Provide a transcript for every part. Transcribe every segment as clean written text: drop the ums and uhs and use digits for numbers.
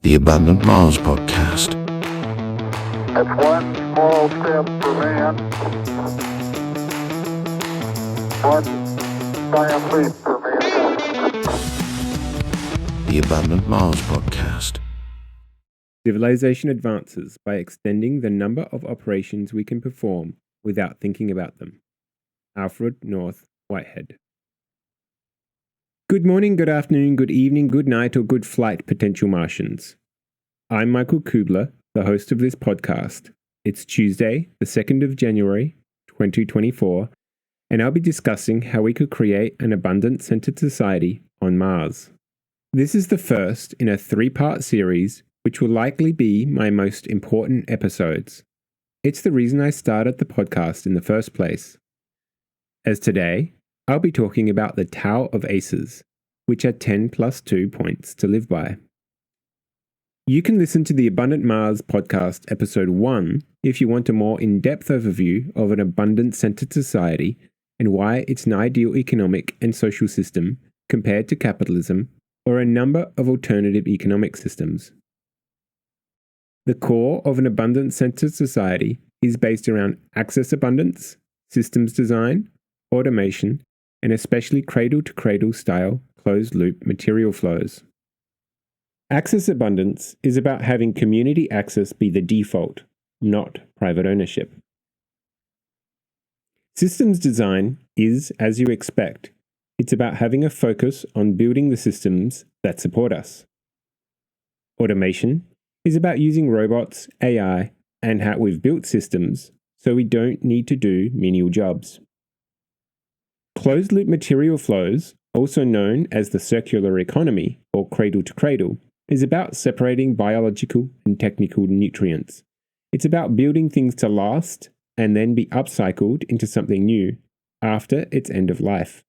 the Abundant Mars podcast. It's one small step for man, one giant leap for mankind. The Abundant Mars podcast. Civilization advances by extending the number of operations we can perform without thinking about them. Alfred North Whitehead. Good morning, good afternoon, good evening, good night, or good flight, potential Martians. I'm Michael Kubler, the host of this podcast. It's Tuesday, the 2nd of January, 2024, and I'll be discussing how we could create an abundance-centered society on Mars. This is the first in a 3-part series, which will likely be my most important episodes. It's the reason I started the podcast in the first place. As today, I'll be talking about the Tao of ACeS, which are 10 plus 2 points to live by. You can listen to the Abundant Mars podcast episode 1 if you want a more in-depth overview of an abundance-centered society and why it's an ideal economic and social system compared to capitalism or a number of alternative economic systems. The core of an abundance-centered society is based around access abundance, systems design, automation, and especially cradle-to-cradle style closed-loop material flows. Access abundance is about having community access be the default, not private ownership. Systems design is, as you expect, it's about having a focus on building the systems that support us. Automation is about using robots, AI, and how we've built systems so we don't need to do menial jobs. Closed-loop material flows, also known as the circular economy or cradle-to-cradle, is about separating biological and technical nutrients. It's about building things to last and then be upcycled into something new after its end of life.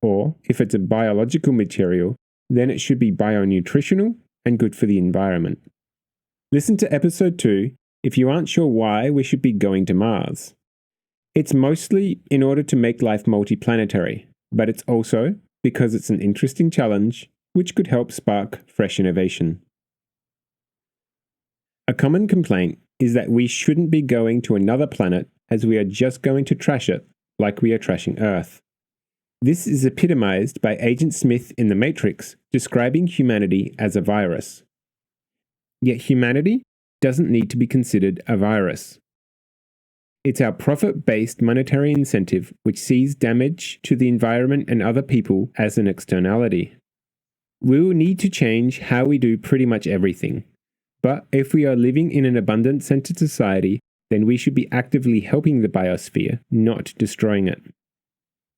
Or, if it's a biological material, then it should be bionutritional and good for the environment. Listen to episode 2 if you aren't sure why we should be going to Mars. It's mostly in order to make life multi-planetary, but it's also because it's an interesting challenge which could help spark fresh innovation. A common complaint is that we shouldn't be going to another planet as we are just going to trash it like we are trashing Earth. This is epitomized by Agent Smith in The Matrix describing humanity as a virus. Yet humanity doesn't need to be considered a virus. It's our profit-based monetary incentive which sees damage to the environment and other people as an externality. We will need to change how we do pretty much everything. But if we are living in an abundance-centered society, then we should be actively helping the biosphere, not destroying it.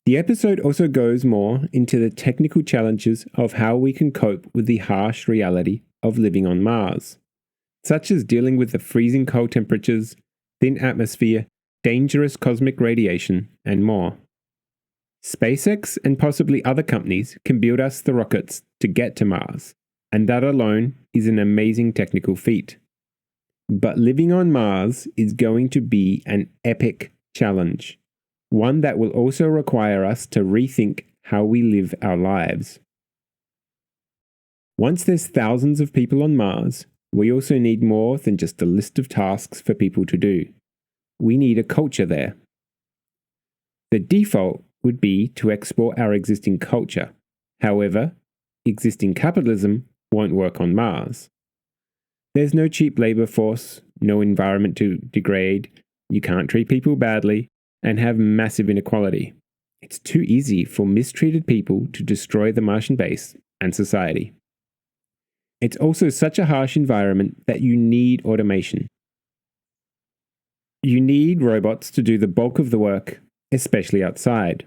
The episode also goes more into the technical challenges of how we can cope with the harsh reality of living on Mars, such as dealing with the freezing cold temperatures, thin atmosphere, dangerous cosmic radiation, and more. SpaceX and possibly other companies can build us the rockets to get to Mars, and that alone is an amazing technical feat. But living on Mars is going to be an epic challenge, one that will also require us to rethink how we live our lives. Once there's thousands of people on Mars, we also need more than just a list of tasks for people to do. We need a culture there. The default would be to export our existing culture. However, existing capitalism won't work on Mars. There's no cheap labor force, no environment to degrade, you can't treat people badly, and have massive inequality. It's too easy for mistreated people to destroy the Martian base and society. It's also such a harsh environment that you need automation. You need robots to do the bulk of the work, especially outside.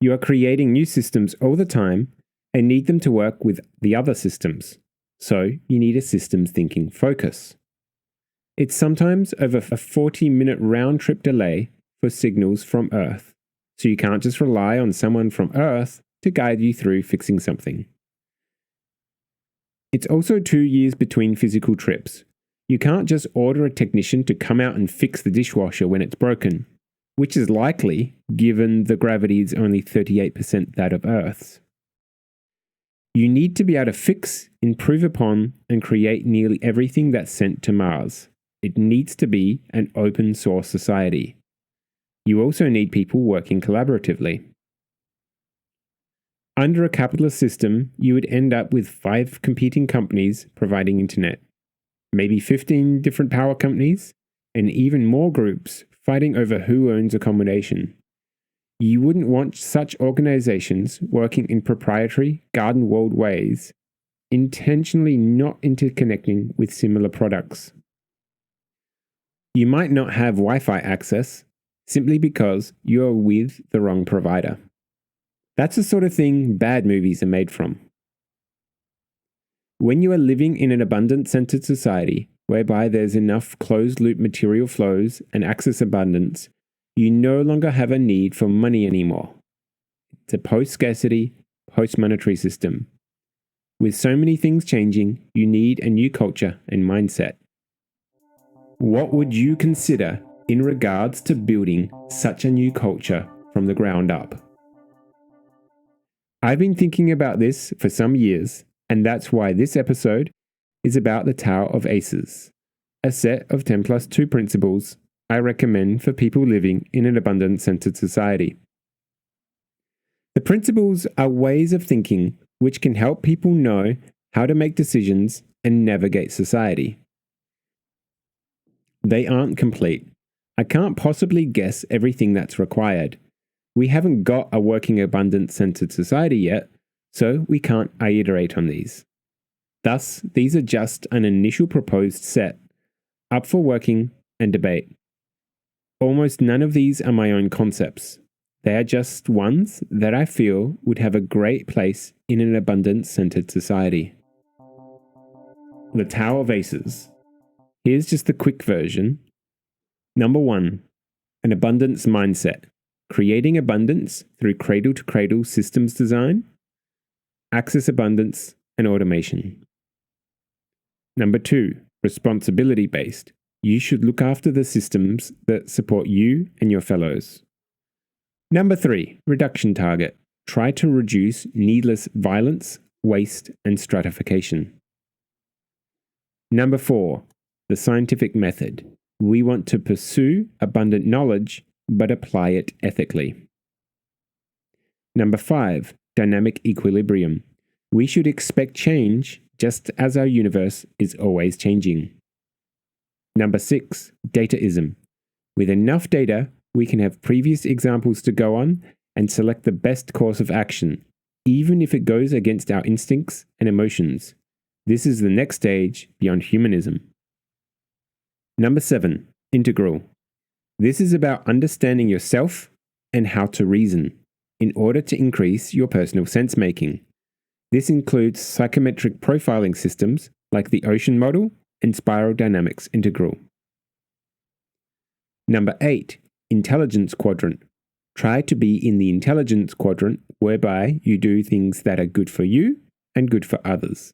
You are creating new systems all the time and need them to work with the other systems. So you need a systems thinking focus. It's sometimes over a 40-minute round-trip delay for signals from Earth, so you can't just rely on someone from Earth to guide you through fixing something. It's also 2 years between physical trips. You can't just order a technician to come out and fix the dishwasher when it's broken, which is likely given the gravity is only 38% that of Earth's. You need to be able to fix, improve upon, and create nearly everything that's sent to Mars. It needs to be an open source society. You also need people working collaboratively. Under a capitalist system, you would end up with 5 competing companies providing internet, maybe 15 different power companies, and even more groups fighting over who owns a combination. You wouldn't want such organizations working in proprietary, garden-walled ways, intentionally not interconnecting with similar products. You might not have Wi-Fi access simply because you're with the wrong provider. That's the sort of thing bad movies are made from. When you are living in an abundance-centered society, whereby there's enough closed-loop material flows and access abundance, you no longer have a need for money anymore. It's a post-scarcity, post-monetary system. With so many things changing, you need a new culture and mindset. What would you consider in regards to building such a new culture from the ground up? I've been thinking about this for some years, and that's why this episode is about the Tao of ACeS, a set of 10+2 principles I recommend for people living in an abundance-centered society. The principles are ways of thinking which can help people know how to make decisions and navigate society. They aren't complete. I can't possibly guess everything that's required. We haven't got a working abundance-centered society yet, so we can't iterate on these. Thus, these are just an initial proposed set, up for working and debate. Almost none of these are my own concepts. They are just ones that I feel would have a great place in an abundance-centered society. The Tao of ACeS. Here's just the quick version. Number 1, an abundance mindset. Creating abundance through cradle-to-cradle systems design, access abundance, and automation. Number 2, responsibility-based. You should look after the systems that support you and your fellows. Number 3, reduction target. Try to reduce needless violence, waste, and stratification. Number 4, the scientific method. We want to pursue abundant knowledge, but apply it ethically. Number 5, dynamic equilibrium. We should expect change just as our universe is always changing. Number 6, Dataism. With enough data, we can have previous examples to go on and select the best course of action, even if it goes against our instincts and emotions. This is the next stage beyond humanism. Number 7, integral. This is about understanding yourself and how to reason in order to increase your personal sense-making. This includes psychometric profiling systems like the Ocean Model and Spiral Dynamics Integral. Number 8, intelligence quadrant. Try to be in the intelligence quadrant whereby you do things that are good for you and good for others.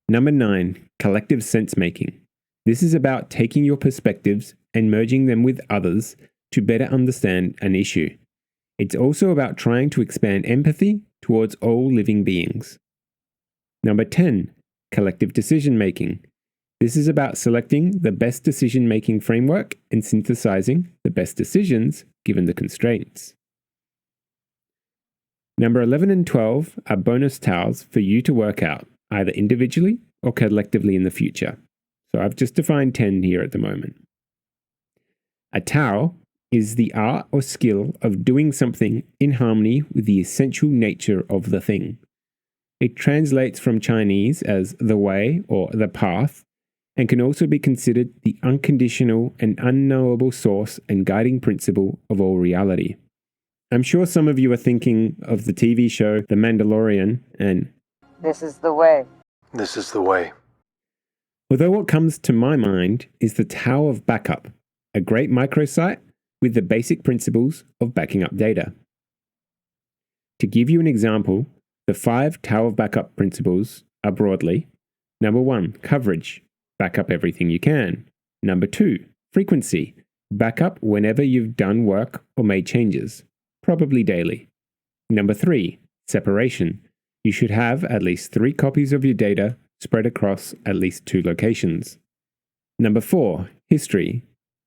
Number 9, collective sense-making. This is about taking your perspectives and merging them with others to better understand an issue. It's also about trying to expand empathy towards all living beings. Number 10, collective decision-making. This is about selecting the best decision-making framework and synthesizing the best decisions given the constraints. Number 11 and 12 are bonus Taos for you to work out, either individually or collectively in the future. So I've just defined 10 here at the moment. A Tao is the art or skill of doing something in harmony with the essential nature of the thing. It translates from Chinese as the way or the path, and can also be considered the unconditional and unknowable source and guiding principle of all reality. I'm sure some of you are thinking of the TV show The Mandalorian and This is the way. This is the way. Although what comes to my mind is the Tao of Backup, a great microsite with the basic principles of backing up data. To give you an example, the 5 Tao of Backup principles are broadly: Number 1, coverage. Back up everything you can. Number 2, frequency. Back up whenever you've done work or made changes, probably daily. Number 3, Separation. You should have at least 3 copies of your data spread across at least 2 locations. Number 4, history.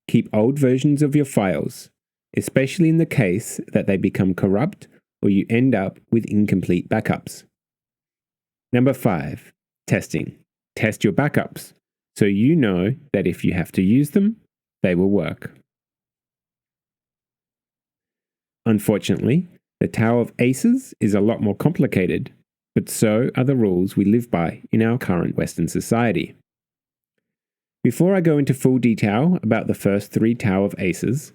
Keep old versions of your files, especially in the case that they become corrupt or you end up with incomplete backups. Number 5, testing. Test your backups so you know that if you have to use them, they will work. Unfortunately, the Tao of ACeS is a lot more complicated, but so are the rules we live by in our current Western society. Before I go into full detail about the first 3 Tao of ACeS,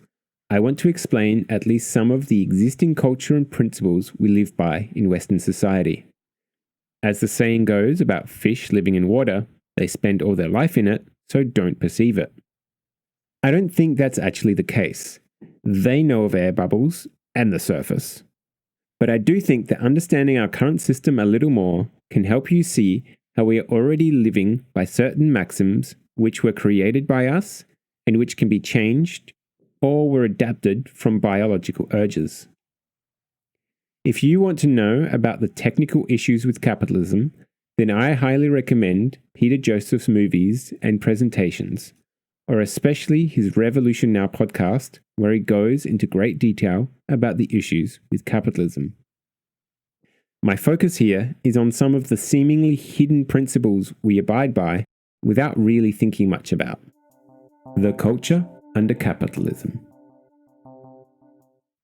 I want to explain at least some of the existing culture and principles we live by in Western society. As the saying goes about fish living in water, they spend all their life in it, so don't perceive it. I don't think that's actually the case. They know of air bubbles and the surface. But I do think that understanding our current system a little more can help you see how we are already living by certain maxims which were created by us and which can be changed or were adapted from biological urges. If you want to know about the technical issues with capitalism, then I highly recommend Peter Joseph's movies and presentations, or especially his Revolution Now podcast, where he goes into great detail about the issues with capitalism. My focus here is on some of the seemingly hidden principles we abide by without really thinking much about. The culture under capitalism.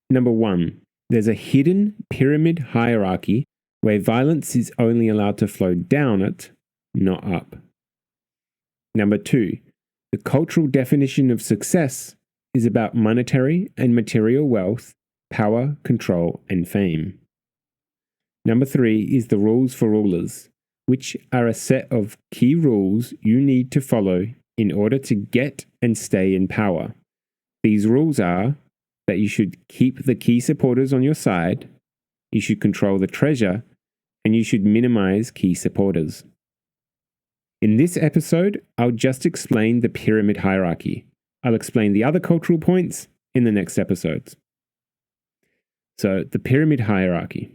Number 1, there's a hidden pyramid hierarchy where violence is only allowed to flow down it, not up. Number 2, the cultural definition of success is about monetary and material wealth, power, control, and fame. Number 3 is the rules for rulers, which are a set of key rules you need to follow in order to get and stay in power. These rules are that you should keep the key supporters on your side, you should control the treasure, and you should minimize key supporters. In this episode, I'll just explain the pyramid hierarchy. I'll explain the other cultural points in the next episodes. So, the pyramid hierarchy.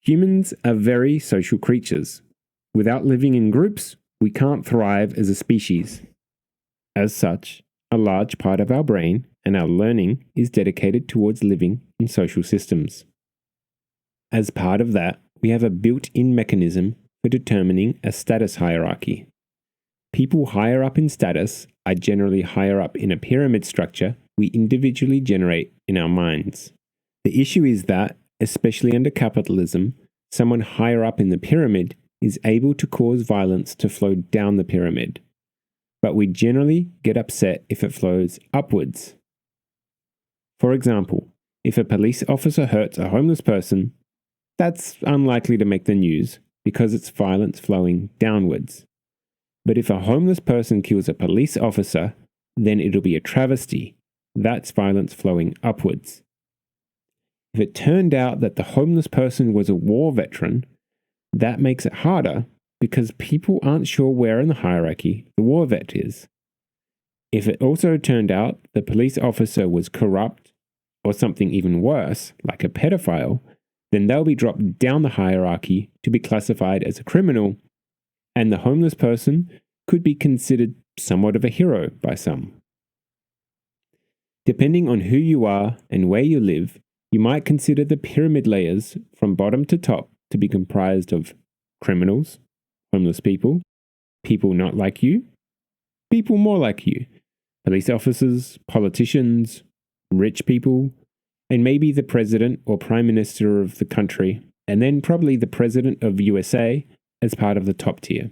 Humans are very social creatures. Without living in groups, we can't thrive as a species. As such, a large part of our brain and our learning is dedicated towards living in social systems. As part of that, we have a built-in mechanism for determining a status hierarchy. People higher up in status are generally higher up in a pyramid structure we individually generate in our minds. The issue is that, especially under capitalism, someone higher up in the pyramid is able to cause violence to flow down the pyramid. But we generally get upset if it flows upwards. For example, if a police officer hurts a homeless person, that's unlikely to make the news because it's violence flowing downwards. But if a homeless person kills a police officer, then it'll be a travesty. That's violence flowing upwards. If it turned out that the homeless person was a war veteran, that makes it harder because people aren't sure where in the hierarchy the war vet is. If it also turned out the police officer was corrupt or something even worse, like a pedophile, then they'll be dropped down the hierarchy to be classified as a criminal, and the homeless person could be considered somewhat of a hero by some. Depending on who you are and where you live, you might consider the pyramid layers from bottom to top to be comprised of criminals, homeless people, people not like you, people more like you, police officers, politicians, rich people, and maybe the president or prime minister of the country, and then probably the president of USA as part of the top tier.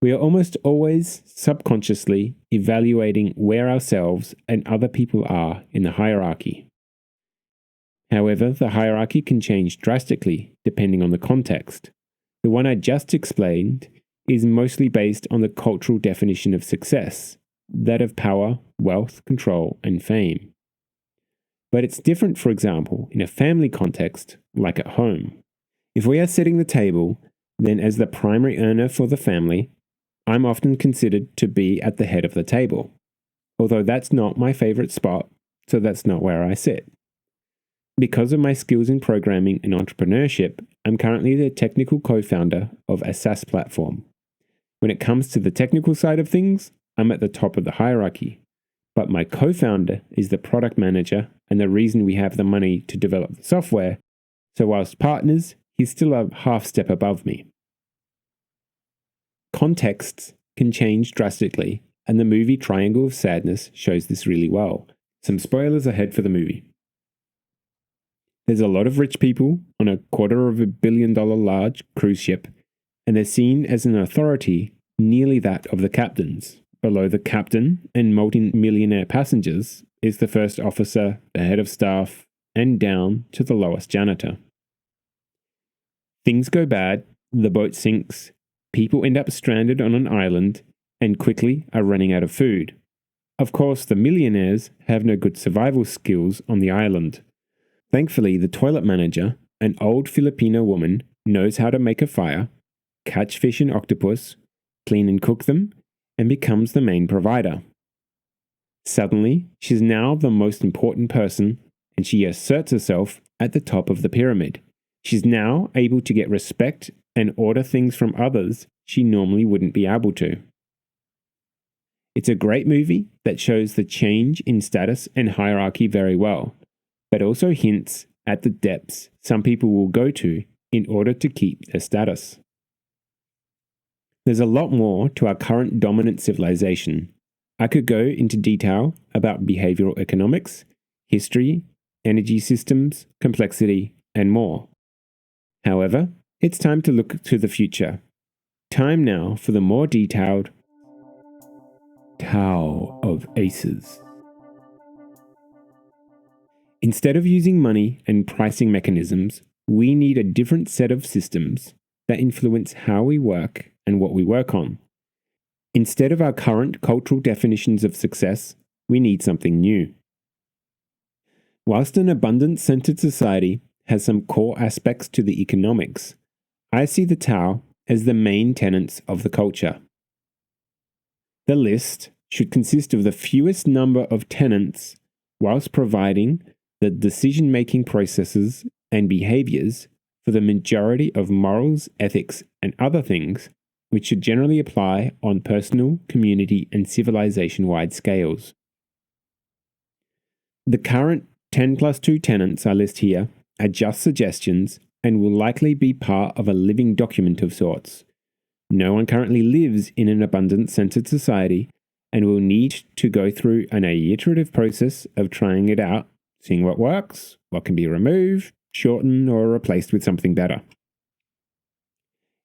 We are almost always subconsciously evaluating where ourselves and other people are in the hierarchy. However, the hierarchy can change drastically depending on the context. The one I just explained is mostly based on the cultural definition of success, that of power, wealth, control, and fame. But it's different, for example, in a family context, like at home. If we are setting the table, then as the primary earner for the family, I'm often considered to be at the head of the table. Although that's not my favorite spot, so that's not where I sit. Because of my skills in programming and entrepreneurship, I'm currently the technical co-founder of a SaaS platform. When it comes to the technical side of things, I'm at the top of the hierarchy. But my co-founder is the product manager and the reason we have the money to develop the software. So whilst partners, he's still a half step above me. Contexts can change drastically, and the movie Triangle of Sadness shows this really well. Some spoilers ahead for the movie. There's a lot of rich people on a $250 million large cruise ship, and they're seen as an authority nearly that of the captains. Below the captain and multi-millionaire passengers is the first officer, the head of staff, and down to the lowest janitor. Things go bad, the boat sinks, people end up stranded on an island, and quickly are running out of food. Of course, the millionaires have no good survival skills on the island. Thankfully, the toilet manager, an old Filipino woman, knows how to make a fire, catch fish and octopus, clean and cook them, and becomes the main provider. Suddenly, she's now the most important person, and she asserts herself at the top of the pyramid. She's now able to get respect and order things from others she normally wouldn't be able to. It's a great movie that shows the change in status and hierarchy very well, but also hints at the depths some people will go to in order to keep their status. There's a lot more to our current dominant civilization. I could go into detail about behavioral economics, history, energy systems, complexity, and more. However, it's time to look to the future. Time now for the more detailed Tao of ACeS. Instead of using money and pricing mechanisms, we need a different set of systems that influence how we work and what we work on. Instead of our current cultural definitions of success, we need something new. Whilst an abundance-centered society has some core aspects to the economics, I see the Tao as the main tenets of the culture. The list should consist of the fewest number of tenets whilst providing the decision-making processes and behaviors for the majority of morals, ethics, and other things which should generally apply on personal, community, and civilization-wide scales. The current 10+2 tenets I list here are just suggestions and will likely be part of a living document of sorts. No one currently lives in an abundance-centered society and will need to go through an iterative process of trying it out, seeing what works, what can be removed, shortened, or replaced with something better.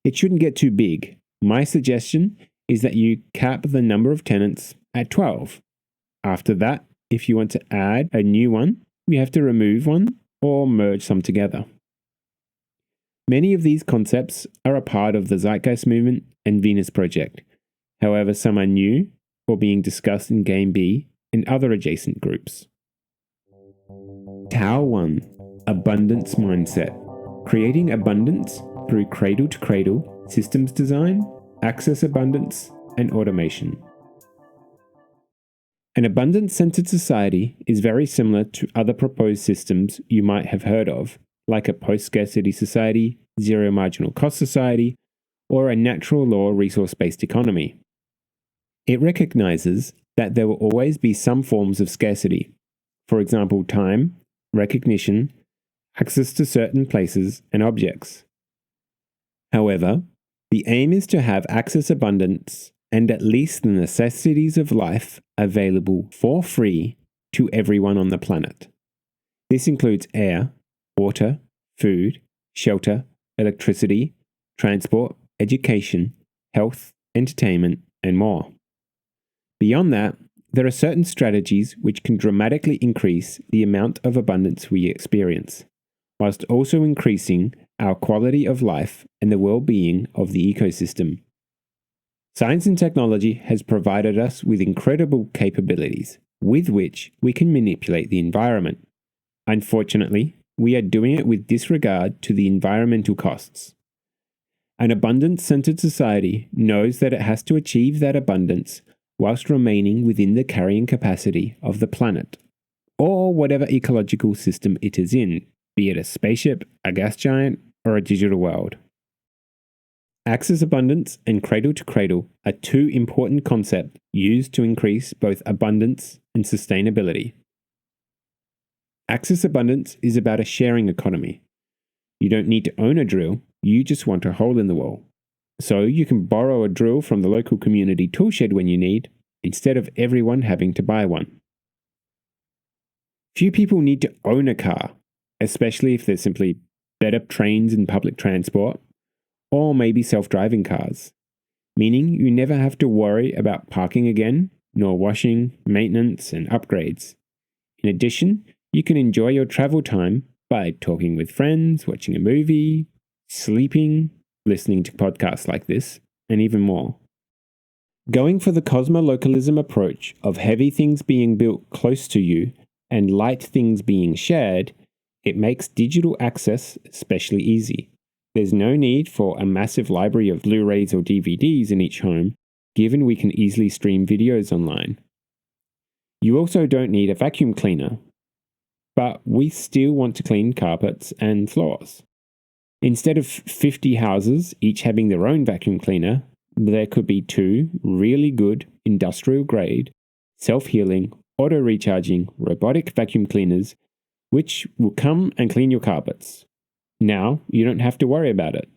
It shouldn't get too big. My suggestion is that you cap the number of tenets at 12. After that, if you want to add a new one, you have to remove one or merge some together. Many of these concepts are a part of the Zeitgeist movement and Venus Project. However, some are new or being discussed in Game B and other adjacent groups. Tao 1. Abundance Mindset. Creating abundance through cradle-to-cradle systems design, access abundance, and automation. An abundance-centered society is very similar to other proposed systems you might have heard of, like a post-scarcity society, zero marginal cost society, or a natural law resource-based economy. It recognizes that there will always be some forms of scarcity, for example, time, recognition, access to certain places and objects. However, the aim is to have access abundance and at least the necessities of life available for free to everyone on the planet. This includes air, water, food, shelter, electricity, transport, education, health, entertainment, and more. Beyond that, there are certain strategies which can dramatically increase the amount of abundance we experience, whilst also increasing our quality of life and the well-being of the ecosystem. Science and technology has provided us with incredible capabilities with which we can manipulate the environment. Unfortunately, we are doing it with disregard to the environmental costs. An abundance-centered society knows that it has to achieve that abundance whilst remaining within the carrying capacity of the planet. or whatever ecological system it is in, be it a spaceship, a gas giant, or a digital world. ACeS abundance and cradle to cradle are two important concepts used to increase both abundance and sustainability. ACeS abundance is about a sharing economy. You don't need to own a drill, you just want a hole in the wall. So you can borrow a drill from the local community toolshed when you need, instead of everyone having to buy one. Few people need to own a car, especially if there's simply better trains and public transport, or maybe self-driving cars, meaning you never have to worry about parking again, nor washing, maintenance, and upgrades. In addition, you can enjoy your travel time by talking with friends, watching a movie, sleeping, listening to podcasts like this, and even more. Going for the cosmolocalism approach of heavy things being built close to you and light things being shared, it makes digital access especially easy. There's no need for a massive library of Blu-rays or DVDs in each home, given we can easily stream videos online. You also don't need a vacuum cleaner, but we still want to clean carpets and floors. Instead of 50 houses each having their own vacuum cleaner, there could be 2 really good industrial-grade, self-healing, auto-recharging, robotic vacuum cleaners which will come and clean your carpets. Now, you don't have to worry about it.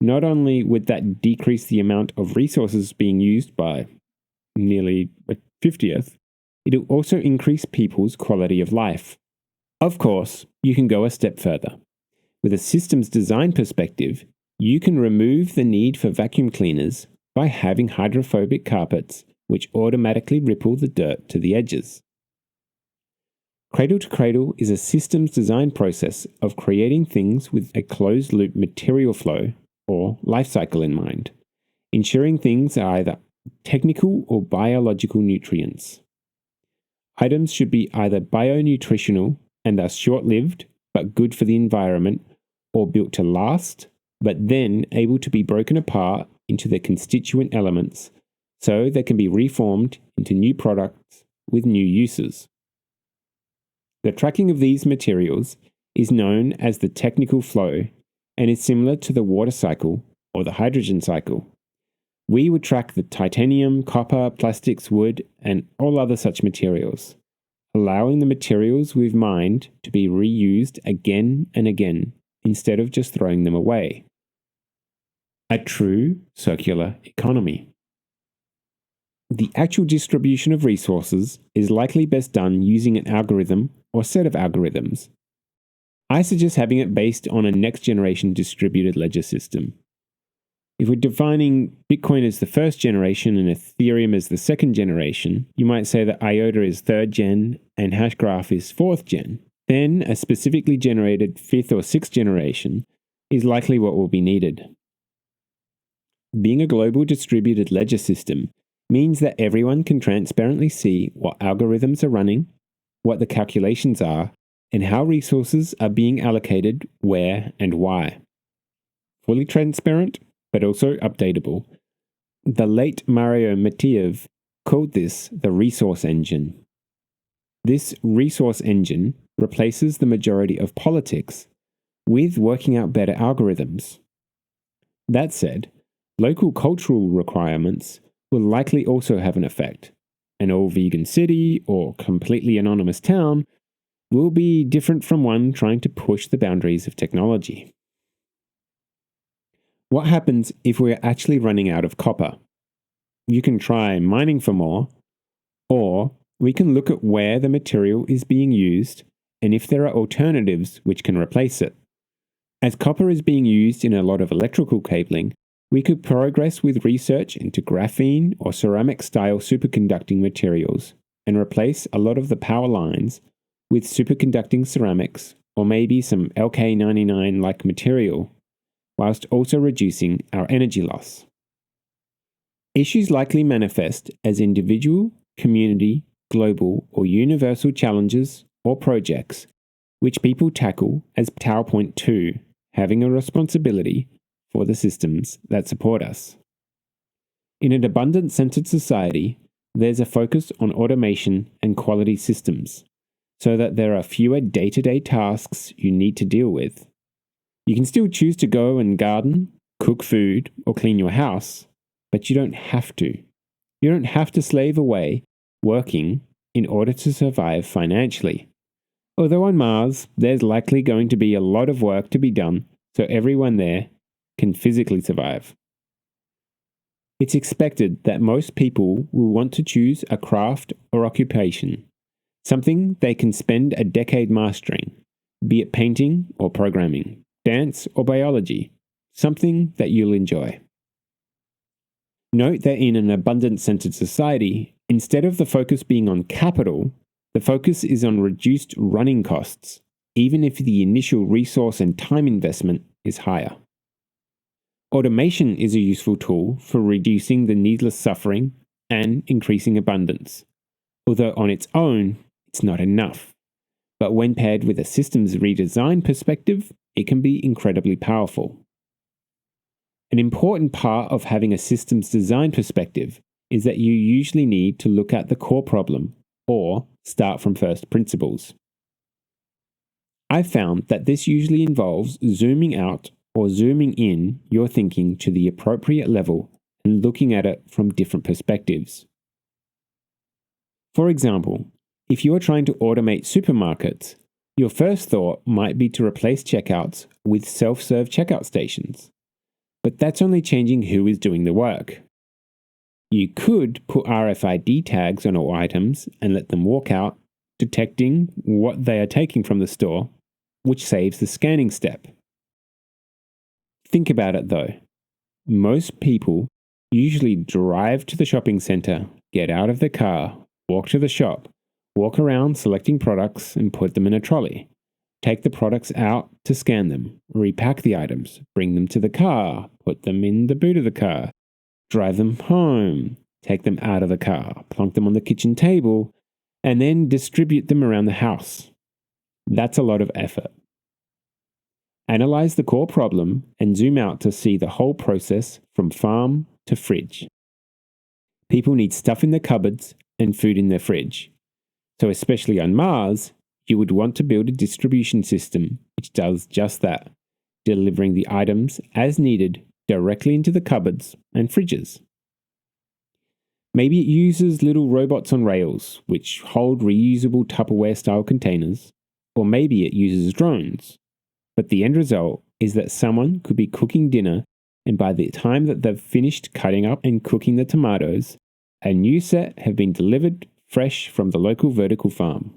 Not only would that decrease the amount of resources being used by nearly a 50th, it'll also increase people's quality of life. Of course, you can go a step further. With a systems design perspective, you can remove the need for vacuum cleaners by having hydrophobic carpets which automatically ripple the dirt to the edges. Cradle to cradle is a systems design process of creating things with a closed-loop material flow, or life cycle in mind, ensuring things are either technical or biological nutrients. Items should be either bionutritional and thus short-lived but good for the environment, or built to last, but then able to be broken apart into their constituent elements so they can be reformed into new products with new uses. The tracking of these materials is known as the technical flow and is similar to the water cycle or the hydrogen cycle. We would track the titanium, copper, plastics, wood, and all other such materials, allowing the materials we've mined to be reused again and again instead of just throwing them away. A true circular economy. The actual distribution of resources is likely best done using an algorithm or set of algorithms. I suggest having it based on a next-generation distributed ledger system. If we're defining Bitcoin as the first generation and Ethereum as the second generation, you might say that IOTA is third gen and Hashgraph is fourth gen. Then a specifically generated fifth or sixth generation is likely what will be needed. Being a global distributed ledger system means that everyone can transparently see what algorithms are running, what the calculations are, and how resources are being allocated where and why. Fully transparent, but also updatable. The late Mario Matiev called this the resource engine. This resource engine replaces the majority of politics with working out better algorithms. That said, local cultural requirements will likely also have an effect. An all-vegan city or completely anonymous town will be different from one trying to push the boundaries of technology. What happens if we're actually running out of copper? You can try mining for more, or we can look at where the material is being used and if there are alternatives which can replace it. As copper is being used in a lot of electrical cabling, we could progress with research into graphene or ceramic-style superconducting materials and replace a lot of the power lines with superconducting ceramics or maybe some LK99-like material, whilst also reducing our energy loss. Issues likely manifest as individual, community, global, or universal challenges or projects which people tackle as Tao Point 2, having a responsibility for the systems that support us. In an abundance-centered society, there's a focus on automation and quality systems, so that there are fewer day-to-day tasks you need to deal with. You can still choose to go and garden, cook food, or clean your house, but you don't have to. You don't have to slave away working in order to survive financially. Although on Mars, there's likely going to be a lot of work to be done so everyone there can physically survive. It's expected that most people will want to choose a craft or occupation, something they can spend a decade mastering, be it painting or programming, dance or biology, something that you'll enjoy. Note that in an abundance-centered society, instead of the focus being on capital, the focus is on reduced running costs, even if the initial resource and time investment is higher. Automation is a useful tool for reducing the needless suffering and increasing abundance, although on its own, it's not enough. But when paired with a systems redesign perspective, it can be incredibly powerful. An important part of having a systems design perspective is that you usually need to look at the core problem or start from first principles. I've found that this usually involves zooming out or zooming in your thinking to the appropriate level and looking at it from different perspectives. For example, if you are trying to automate supermarkets, your first thought might be to replace checkouts with self-serve checkout stations. But that's only changing who is doing the work. You could put RFID tags on all items and let them walk out, detecting what they are taking from the store, which saves the scanning step. Think about it though. Most people usually drive to the shopping center, get out of the car, walk to the shop, walk around selecting products and put them in a trolley. Take the products out to scan them, repack the items, bring them to the car, put them in the boot of the car, drive them home, take them out of the car, plonk them on the kitchen table, and then distribute them around the house. That's a lot of effort. Analyze the core problem and zoom out to see the whole process from farm to fridge. People need stuff in their cupboards and food in their fridge. So especially on Mars, you would want to build a distribution system which does just that, delivering the items as needed directly into the cupboards and fridges. Maybe it uses little robots on rails which hold reusable Tupperware-style containers, or maybe it uses drones. But the end result is that someone could be cooking dinner, and by the time that they've finished cutting up and cooking the tomatoes, a new set have been delivered fresh from the local vertical farm.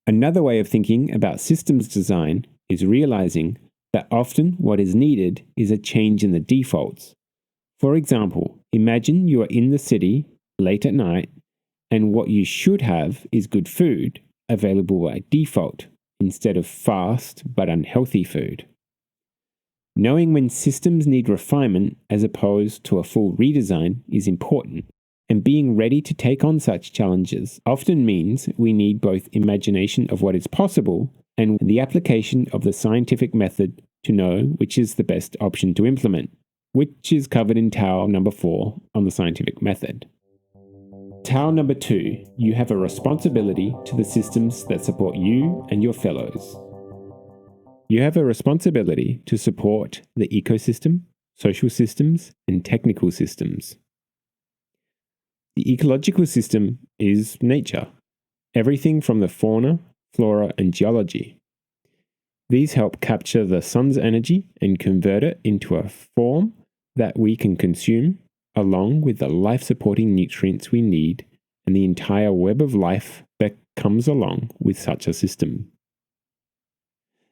Another way of thinking about systems design is realizing that often what is needed is a change in the defaults. For example, imagine you are in the city late at night and what you should have is good food available by default instead of fast but unhealthy food. Knowing when systems need refinement as opposed to a full redesign is important. And being ready to take on such challenges often means we need both imagination of what is possible and the application of the scientific method to know which is the best option to implement, which is covered in Tao number 4 on the scientific method. Tao number 2, you have a responsibility to the systems that support you and your fellows. You have a responsibility to support the ecosystem, social systems, and technical systems. The ecological system is nature, everything from the fauna, flora, and geology. These help capture the sun's energy and convert it into a form that we can consume, along with the life-supporting nutrients we need and the entire web of life that comes along with such a system.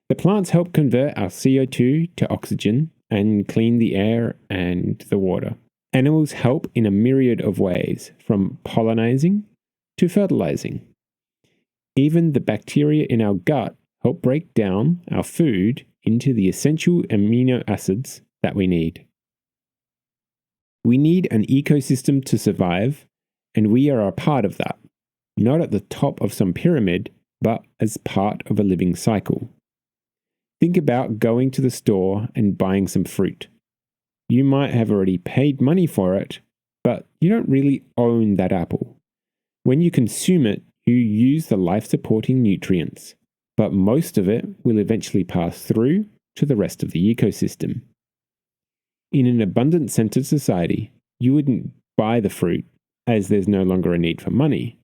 The plants help convert our CO2 to oxygen and clean the air and the water. Animals help in a myriad of ways, from pollinizing to fertilizing. Even the bacteria in our gut help break down our food into the essential amino acids that we need. We need an ecosystem to survive, and we are a part of that, not at the top of some pyramid, but as part of a living cycle. Think about going to the store and buying some fruit. You might have already paid money for it, but you don't really own that apple. When you consume it, who use the life-supporting nutrients, but most of it will eventually pass through to the rest of the ecosystem. In an abundance-centered society, you wouldn't buy the fruit, as there's no longer a need for money,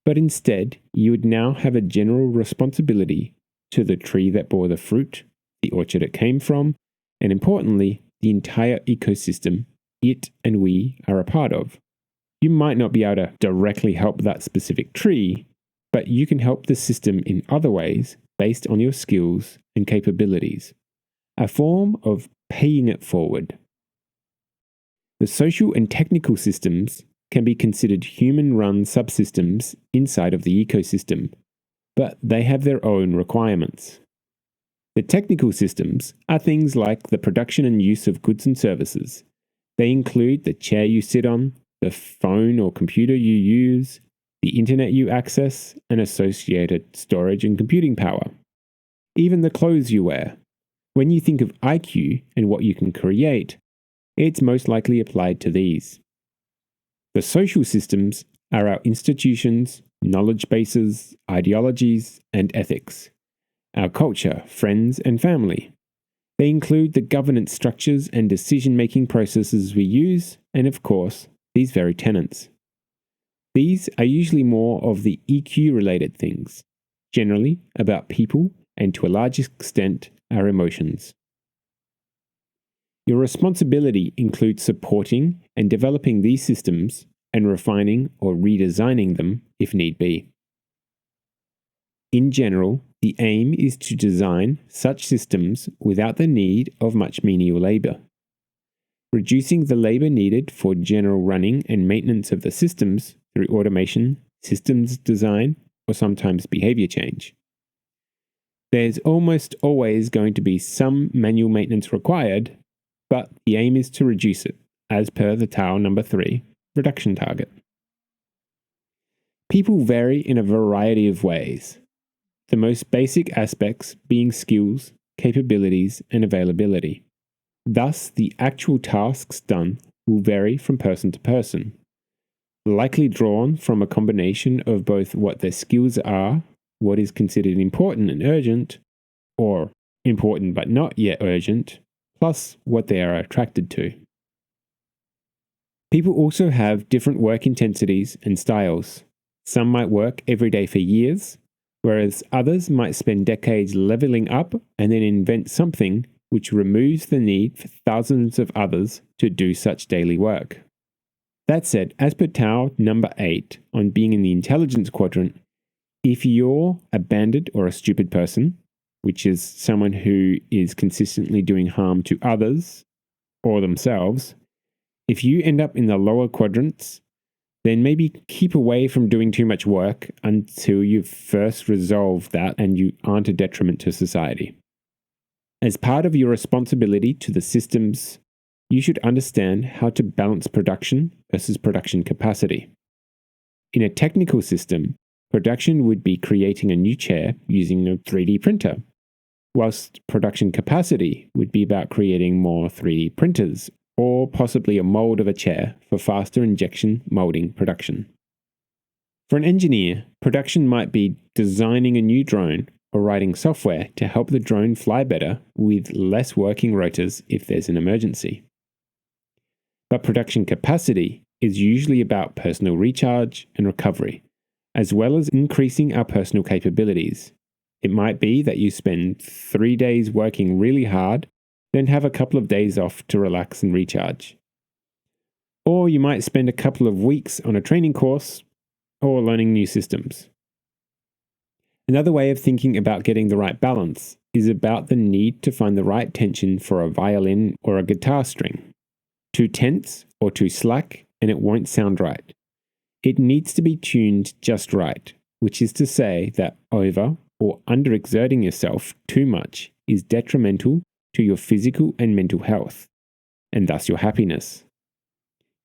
but instead you would now have a general responsibility to the tree that bore the fruit, the orchard it came from, and importantly, the entire ecosystem it and we are a part of. You might not be able to directly help that specific tree, but you can help the system in other ways based on your skills and capabilities. A form of paying it forward. The social and technical systems can be considered human-run subsystems inside of the ecosystem, but they have their own requirements. The technical systems are things like the production and use of goods and services. They include the chair you sit on, the phone or computer you use, the internet you access, and associated storage and computing power. Even the clothes you wear. When you think of IQ and what you can create, it's most likely applied to these. The social systems are our institutions, knowledge bases, ideologies, and ethics. Our culture, friends, and family. They include the governance structures and decision-making processes we use, and of course, these very tenets. These are usually more of the EQ-related things, generally about people and to a large extent our emotions. Your responsibility includes supporting and developing these systems and refining or redesigning them if need be. In general, the aim is to design such systems without the need of much menial labor. Reducing the labor needed for general running and maintenance of the systems through automation, systems design, or sometimes behavior change. There's almost always going to be some manual maintenance required, but the aim is to reduce it, as per the Tao number 3 reduction target. People vary in a variety of ways, the most basic aspects being skills, capabilities, and availability. Thus, the actual tasks done will vary from person to person, likely drawn from a combination of both what their skills are, what is considered important and urgent, or important but not yet urgent, plus what they are attracted to. People also have different work intensities and styles. Some might work every day for years, whereas others might spend decades leveling up and then invent something which removes the need for thousands of others to do such daily work. That said, as per Tao number 8 on being in the intelligence quadrant, if you're a bandit or a stupid person, which is someone who is consistently doing harm to others or themselves, if you end up in the lower quadrants, then maybe keep away from doing too much work until you've first resolved that and you aren't a detriment to society. As part of your responsibility to the systems, you should understand how to balance production versus production capacity. In a technical system, production would be creating a new chair using a 3D printer, whilst production capacity would be about creating more 3D printers or possibly a mold of a chair for faster injection molding production. For an engineer, production might be designing a new drone or writing software to help the drone fly better with less working rotors if there's an emergency. But production capacity is usually about personal recharge and recovery, as well as increasing our personal capabilities. It might be that you spend 3 days working really hard, then have a couple of days off to relax and recharge. Or you might spend a couple of weeks on a training course or learning new systems. Another way of thinking about getting the right balance is about the need to find the right tension for a violin or a guitar string. Too tense or too slack and it won't sound right. It needs to be tuned just right, which is to say that over or underexerting yourself too much is detrimental to your physical and mental health, and thus your happiness.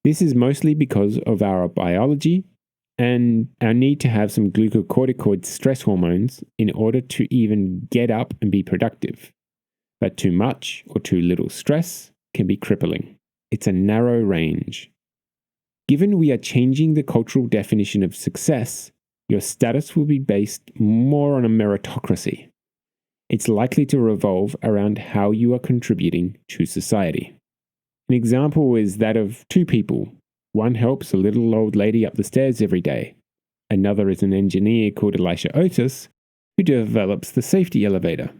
This is mostly because of our biology and our need to have some glucocorticoid stress hormones in order to even get up and be productive. But too much or too little stress can be crippling. It's a narrow range. Given we are changing the cultural definition of success, your status will be based more on a meritocracy. It's likely to revolve around how you are contributing to society. An example is that of two people. One helps a little old lady up the stairs every day. Another is an engineer called ACeS who develops the safety elevator.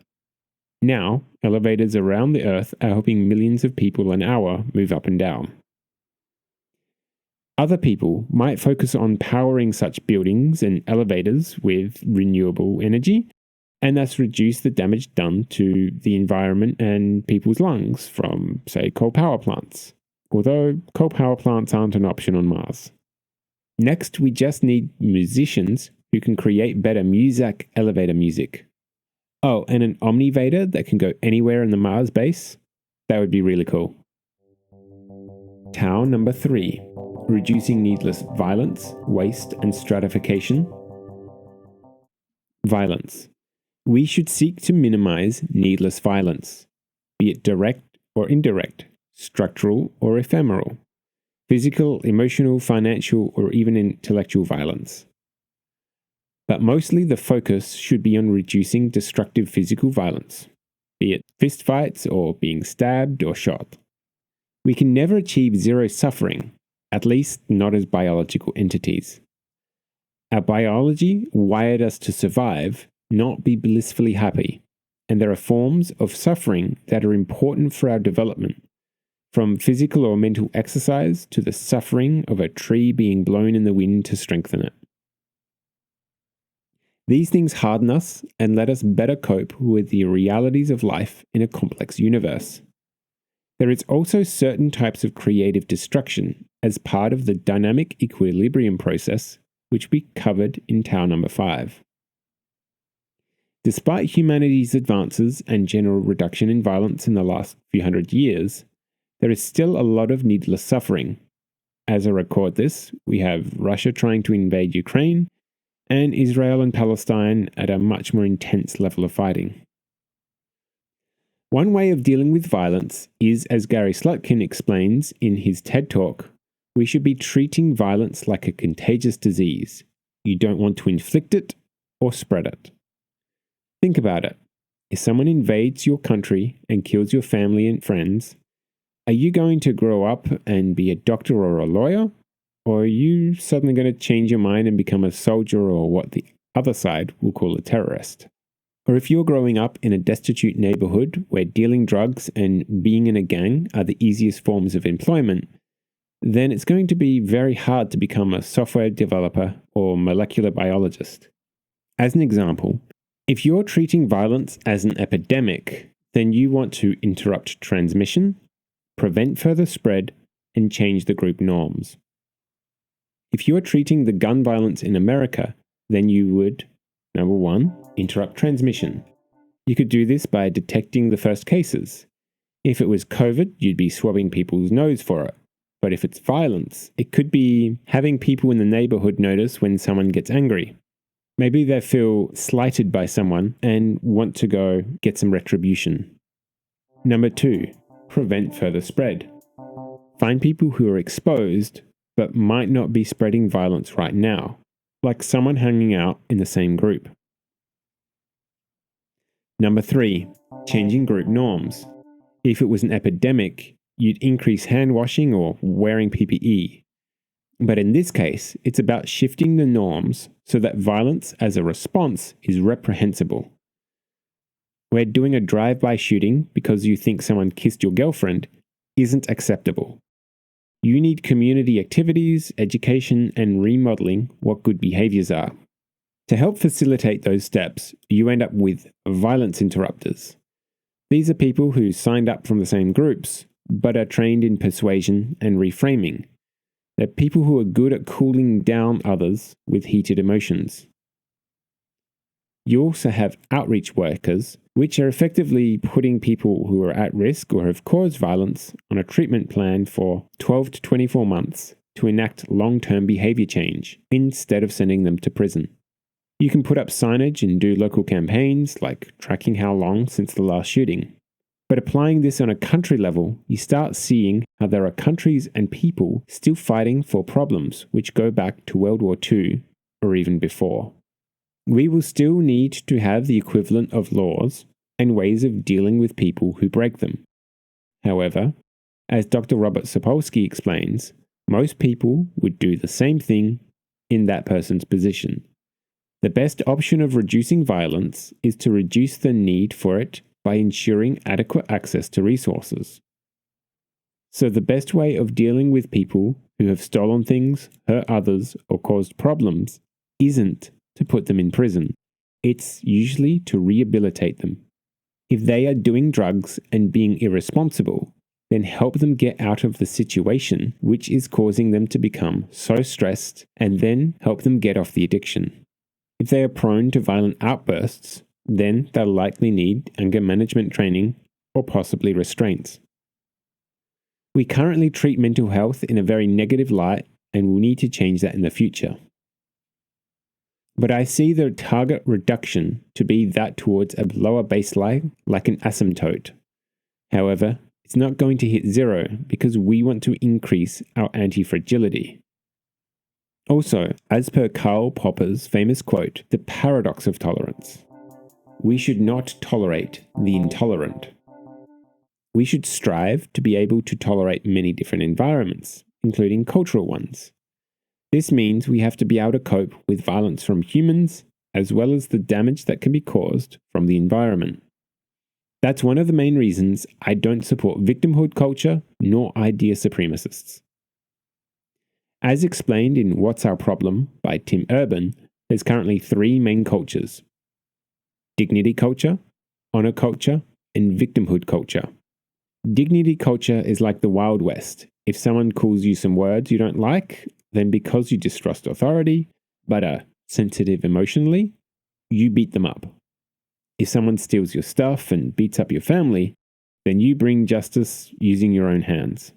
Now, elevators around the Earth are helping millions of people an hour move up and down. Other people might focus on powering such buildings and elevators with renewable energy, and thus reduce the damage done to the environment and people's lungs from, say, coal power plants. Although coal power plants aren't an option on Mars. Next, we just need musicians who can create better Muzak elevator music. Oh, and an Omnivator that can go anywhere in the Mars base? That would be really cool. Tao number 3. Reducing needless violence, waste, and stratification. Violence. We should seek to minimize needless violence, be it direct or indirect, structural or ephemeral, physical, emotional, financial, or even intellectual violence. But mostly the focus should be on reducing destructive physical violence, be it fistfights or being stabbed or shot. We can never achieve zero suffering, at least not as biological entities. Our biology wired us to survive, not be blissfully happy, and there are forms of suffering that are important for our development, from physical or mental exercise to the suffering of a tree being blown in the wind to strengthen it. These things harden us and let us better cope with the realities of life in a complex universe. There is also certain types of creative destruction as part of the dynamic equilibrium process, which we covered in Tao number 5. Despite humanity's advances and general reduction in violence in the last few hundred years, there is still a lot of needless suffering. As I record this, we have Russia trying to invade Ukraine, and Israel and Palestine at a much more intense level of fighting. One way of dealing with violence is, as Gary Slutkin explains in his TED Talk, we should be treating violence like a contagious disease. You don't want to inflict it or spread it. Think about it. If someone invades your country and kills your family and friends, are you going to grow up and be a doctor or a lawyer? Or are you suddenly going to change your mind and become a soldier or what the other side will call a terrorist? Or if you're growing up in a destitute neighborhood where dealing drugs and being in a gang are the easiest forms of employment, then it's going to be very hard to become a software developer or molecular biologist. As an example, if you're treating violence as an epidemic, then you want to interrupt transmission, prevent further spread, and change the group norms. If you are treating the gun violence in America, then you would, number 1, interrupt transmission. You could do this by detecting the first cases. If it was COVID, you'd be swabbing people's nose for it. But if it's violence, it could be having people in the neighborhood notice when someone gets angry. Maybe they feel slighted by someone and want to go get some retribution. Number 2, prevent further spread. Find people who are exposed but might not be spreading violence right now, like someone hanging out in the same group. Number 3, changing group norms. If it was an epidemic, you'd increase hand washing or wearing PPE. But in this case, it's about shifting the norms so that violence as a response is reprehensible. Where doing a drive-by shooting because you think someone kissed your girlfriend isn't acceptable. You need community activities, education, and remodeling what good behaviors are. To help facilitate those steps, you end up with violence interrupters. These are people who signed up from the same groups, but are trained in persuasion and reframing. They're people who are good at cooling down others with heated emotions. You also have outreach workers, which are effectively putting people who are at risk or have caused violence on a treatment plan for 12 to 24 months to enact long-term behavior change instead of sending them to prison. You can put up signage and do local campaigns like tracking how long since the last shooting. But applying this on a country level, you start seeing how there are countries and people still fighting for problems which go back to World War II or even before. We will still need to have the equivalent of laws and ways of dealing with people who break them. However, as Dr. Robert Sapolsky explains, most people would do the same thing in that person's position. The best option of reducing violence is to reduce the need for it by ensuring adequate access to resources. So the best way of dealing with people who have stolen things, hurt others, or caused problems isn't to put them in prison. It's usually to rehabilitate them. If they are doing drugs and being irresponsible, then help them get out of the situation which is causing them to become so stressed, and then help them get off the addiction. If they are prone to violent outbursts, then they'll likely need anger management training or possibly restraints. We currently treat mental health in a very negative light, and we'll need to change that in the future. But I see the target reduction to be that towards a lower baseline, like an asymptote. However, it's not going to hit zero because we want to increase our anti-fragility. Also, as per Karl Popper's famous quote, the paradox of tolerance. We should not tolerate the intolerant. We should strive to be able to tolerate many different environments, including cultural ones. This means we have to be able to cope with violence from humans, as well as the damage that can be caused from the environment. That's one of the main reasons I don't support victimhood culture nor idea supremacists. As explained in What's Our Problem by Tim Urban, there's currently 3 main cultures: dignity culture, honor culture, and victimhood culture. Dignity culture is like the Wild West. If someone calls you some words you don't like, then because you distrust authority, but are sensitive emotionally, you beat them up. If someone steals your stuff and beats up your family, then you bring justice using your own hands.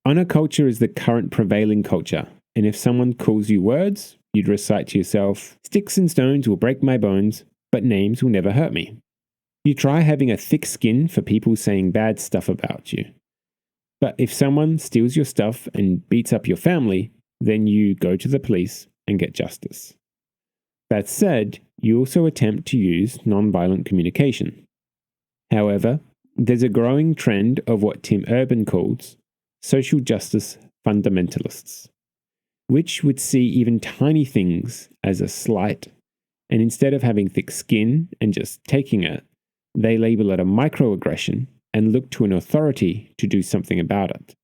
Honor culture is the current prevailing culture, and if someone calls you words, you'd recite to yourself, "Sticks and stones will break my bones, but names will never hurt me." You try having a thick skin for people saying bad stuff about you. But if someone steals your stuff and beats up your family, then you go to the police and get justice. That said, you also attempt to use nonviolent communication. However, there's a growing trend of what Tim Urban calls social justice fundamentalists, which would see even tiny things as a slight, and instead of having thick skin and just taking it, they label it a microaggression and look to an authority to do something about it.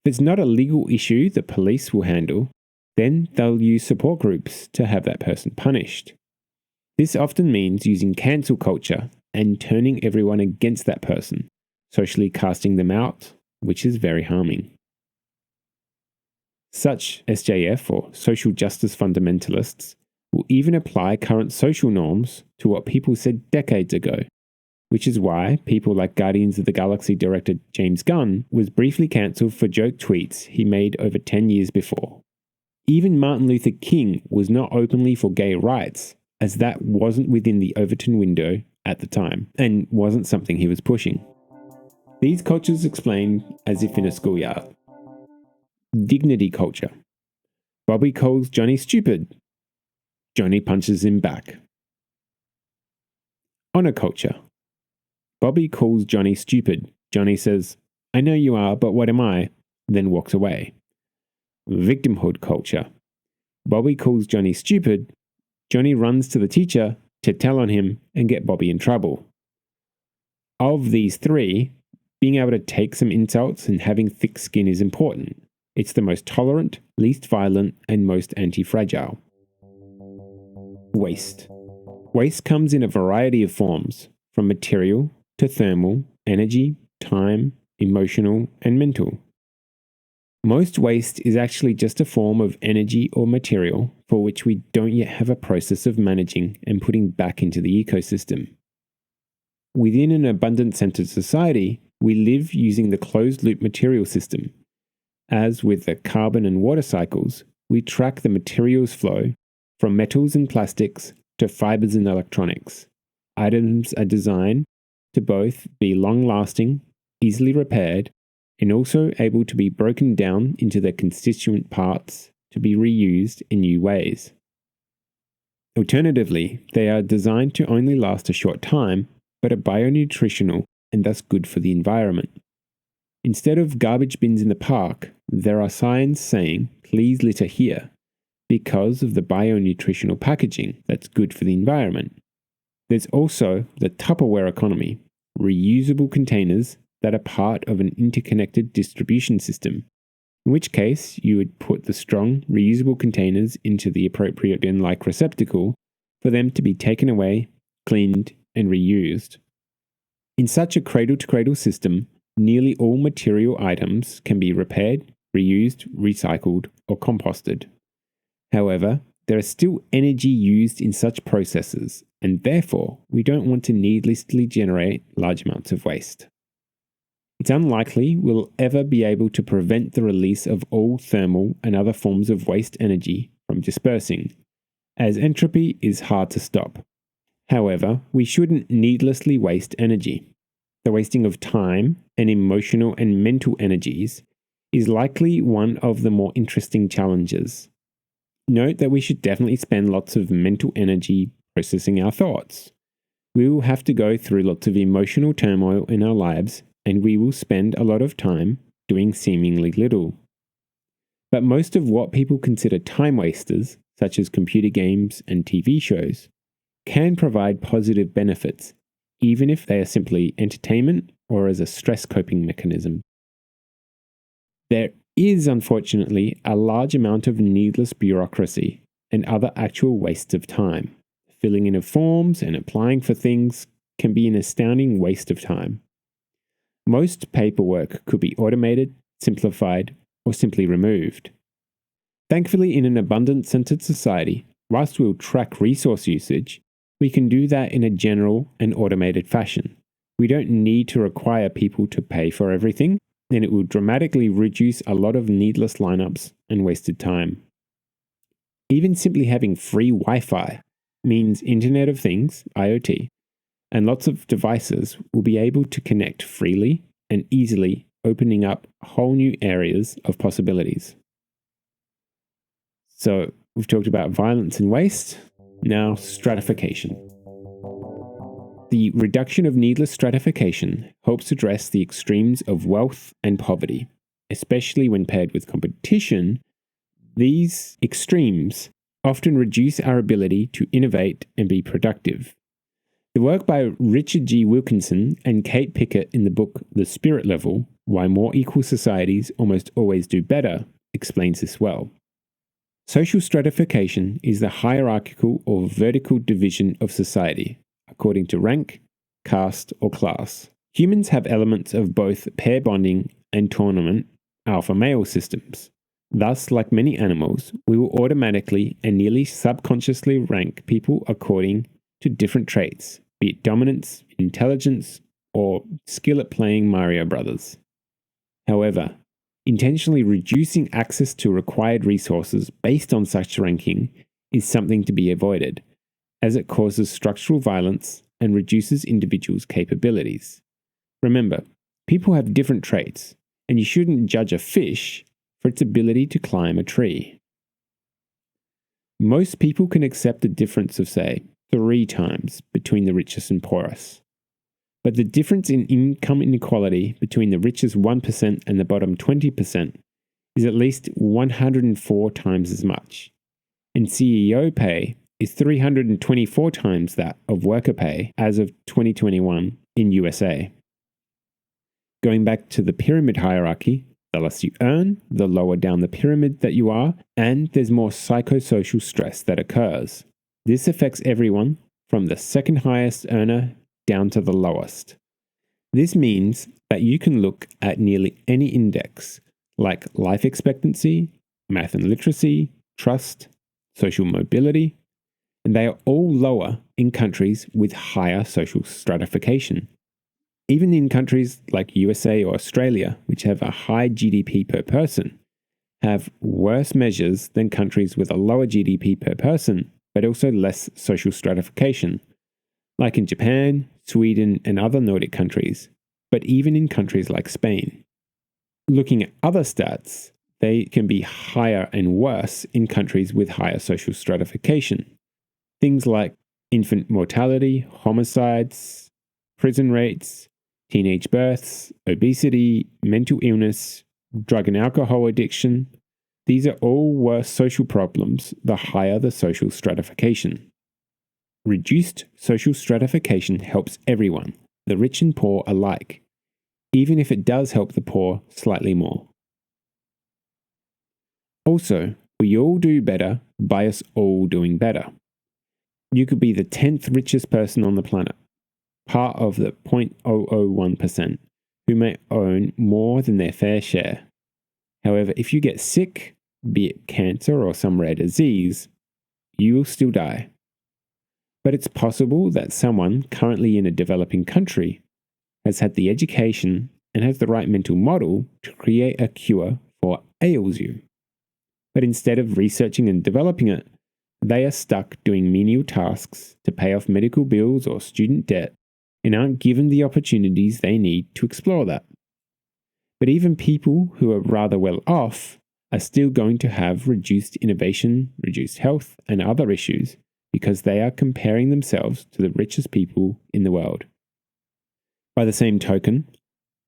If it's not a legal issue the police will handle, then they'll use support groups to have that person punished. This often means using cancel culture and turning everyone against that person, socially casting them out, which is very harming. Such SJF, or social justice fundamentalists, will even apply current social norms to what people said decades ago, which is why people like Guardians of the Galaxy director James Gunn was briefly cancelled for joke tweets he made over 10 years before. Even Martin Luther King was not openly for gay rights, as that wasn't within the Overton window at the time, and wasn't something he was pushing. These cultures explained as if in a schoolyard. Dignity culture. Bobby calls Johnny stupid. Johnny punches him back. Honor culture. Bobby calls Johnny stupid. Johnny says, "I know you are, but what am I?" then walks away. Victimhood culture. Bobby calls Johnny stupid. Johnny runs to the teacher to tell on him and get Bobby in trouble. Of these 3, being able to take some insults and having thick skin is important. It's the most tolerant, least violent, and most anti-fragile. Waste. Waste comes in a variety of forms, from material to thermal, energy, time, emotional, and mental. Most waste is actually just a form of energy or material for which we don't yet have a process of managing and putting back into the ecosystem. Within an abundance-centered society, we live using the closed-loop material system. As with the carbon and water cycles, we track the materials flow from metals and plastics to fibers and electronics. Items are designed to both be long-lasting, easily repaired, and also able to be broken down into their constituent parts to be reused in new ways. Alternatively, they are designed to only last a short time, but are bionutritional and thus good for the environment. Instead of garbage bins in the park, there are signs saying, "Please litter here," because of the bionutritional packaging that's good for the environment. There's also the Tupperware economy, reusable containers that are part of an interconnected distribution system, in which case you would put the strong, reusable containers into the appropriate bin-like receptacle for them to be taken away, cleaned, and reused. In such a cradle-to-cradle system, nearly all material items can be repaired, reused, recycled, or composted. However, there is still energy used in such processes, and therefore we don't want to needlessly generate large amounts of waste. It's unlikely we'll ever be able to prevent the release of all thermal and other forms of waste energy from dispersing, as entropy is hard to stop. However, we shouldn't needlessly waste energy. The wasting of time and emotional and mental energies is likely one of the more interesting challenges. Note that we should definitely spend lots of mental energy processing our thoughts. We will have to go through lots of emotional turmoil in our lives, and we will spend a lot of time doing seemingly little. But most of what people consider time wasters, such as computer games and TV shows, can provide positive benefits, even if they are simply entertainment or as a stress coping mechanism. There is unfortunately a large amount of needless bureaucracy and other actual wastes of time. Filling in of forms and applying for things can be an astounding waste of time. Most paperwork could be automated, simplified, or simply removed. Thankfully, in an abundance-centered society, whilst we'll track resource usage, we can do that in a general and automated fashion. We don't need to require people to pay for everything, and it will dramatically reduce a lot of needless lineups and wasted time. Even simply having free Wi-Fi means Internet of Things, IoT, and lots of devices will be able to connect freely and easily, opening up whole new areas of possibilities. So, we've talked about violence and waste. Now, stratification. The reduction of needless stratification helps address the extremes of wealth and poverty, especially when paired with competition. These extremes often reduce our ability to innovate and be productive. The work by Richard G. Wilkinson and Kate Pickett in the book The Spirit Level, Why More Equal Societies Almost Always Do Better, explains this well. Social stratification is the hierarchical or vertical division of society, according to rank, caste, or class. Humans have elements of both pair bonding and tournament alpha male systems. Thus, like many animals, we will automatically and nearly subconsciously rank people according to different traits, be it dominance, intelligence, or skill at playing Mario Brothers. However, intentionally reducing access to required resources based on such ranking is something to be avoided, as it causes structural violence and reduces individuals' capabilities. Remember, people have different traits, and you shouldn't judge a fish for its ability to climb a tree. Most people can accept a difference of, say, 3 times between the richest and poorest. But the difference in income inequality between the richest 1% and the bottom 20% is at least 104 times as much. And CEO pay is 324 times that of worker pay as of 2021 in USA. Going back to the pyramid hierarchy, the less you earn, the lower down the pyramid that you are, and there's more psychosocial stress that occurs. This affects everyone from the second highest earner down to the lowest. This means that you can look at nearly any index, like life expectancy, math and literacy, trust, social mobility, and they are all lower in countries with higher social stratification. Even in countries like USA or Australia, which have a high GDP per person, have worse measures than countries with a lower GDP per person, but also less social stratification, like in Japan, Sweden, and other Nordic countries, but even in countries like Spain. Looking at other stats, they can be higher and worse in countries with higher social stratification. Things like infant mortality, homicides, prison rates, teenage births, obesity, mental illness, drug and alcohol addiction. These are all worse social problems the higher the social stratification. Reduced social stratification helps everyone, the rich and poor alike, even if it does help the poor slightly more. Also, we all do better by us all doing better. You could be the 10th richest person on the planet, part of the 0.001% who may own more than their fair share. However, if you get sick, be it cancer or some rare disease, you will still die. But it's possible that someone currently in a developing country has had the education and has the right mental model to create a cure for what ails you. But instead of researching and developing it, they are stuck doing menial tasks to pay off medical bills or student debt and aren't given the opportunities they need to explore that. But even people who are rather well off are still going to have reduced innovation, reduced health, and other issues because they are comparing themselves to the richest people in the world. By the same token,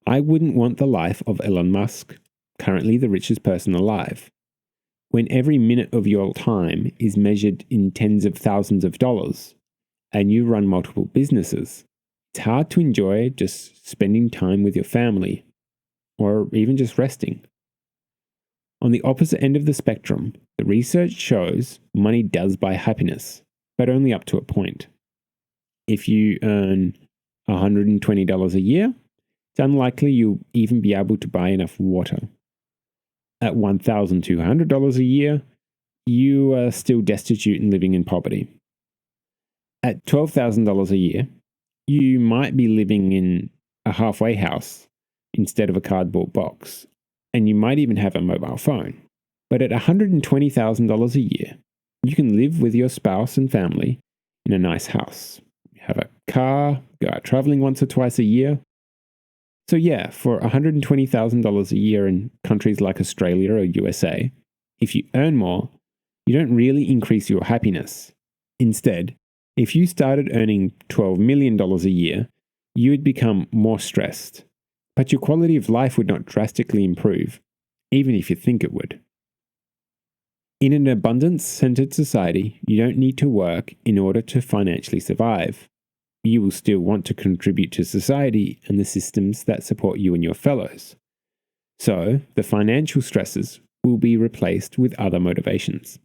I wouldn't want the life of Elon Musk, currently the richest person alive. When every minute of your time is measured in tens of thousands of dollars and you run multiple businesses, it's hard to enjoy just spending time with your family or even just resting. On the opposite end of the spectrum, the research shows money does buy happiness, but only up to a point. If you earn $120 a year, it's unlikely you'll even be able to buy enough water. At $1,200 a year, you are still destitute and living in poverty. At $12,000 a year, you might be living in a halfway house instead of a cardboard box, and you might even have a mobile phone. But at $120,000 a year, you can live with your spouse and family in a nice house, have a car, go out traveling once or twice a year. So yeah, for $120,000 a year in countries like Australia or USA, if you earn more, you don't really increase your happiness. Instead, if you started earning $12 million a year, you would become more stressed, but your quality of life would not drastically improve, even if you think it would. In an abundance-centered society, you don't need to work in order to financially survive. You will still want to contribute to society and the systems that support you and your fellows. So, the financial stresses will be replaced with other motivations.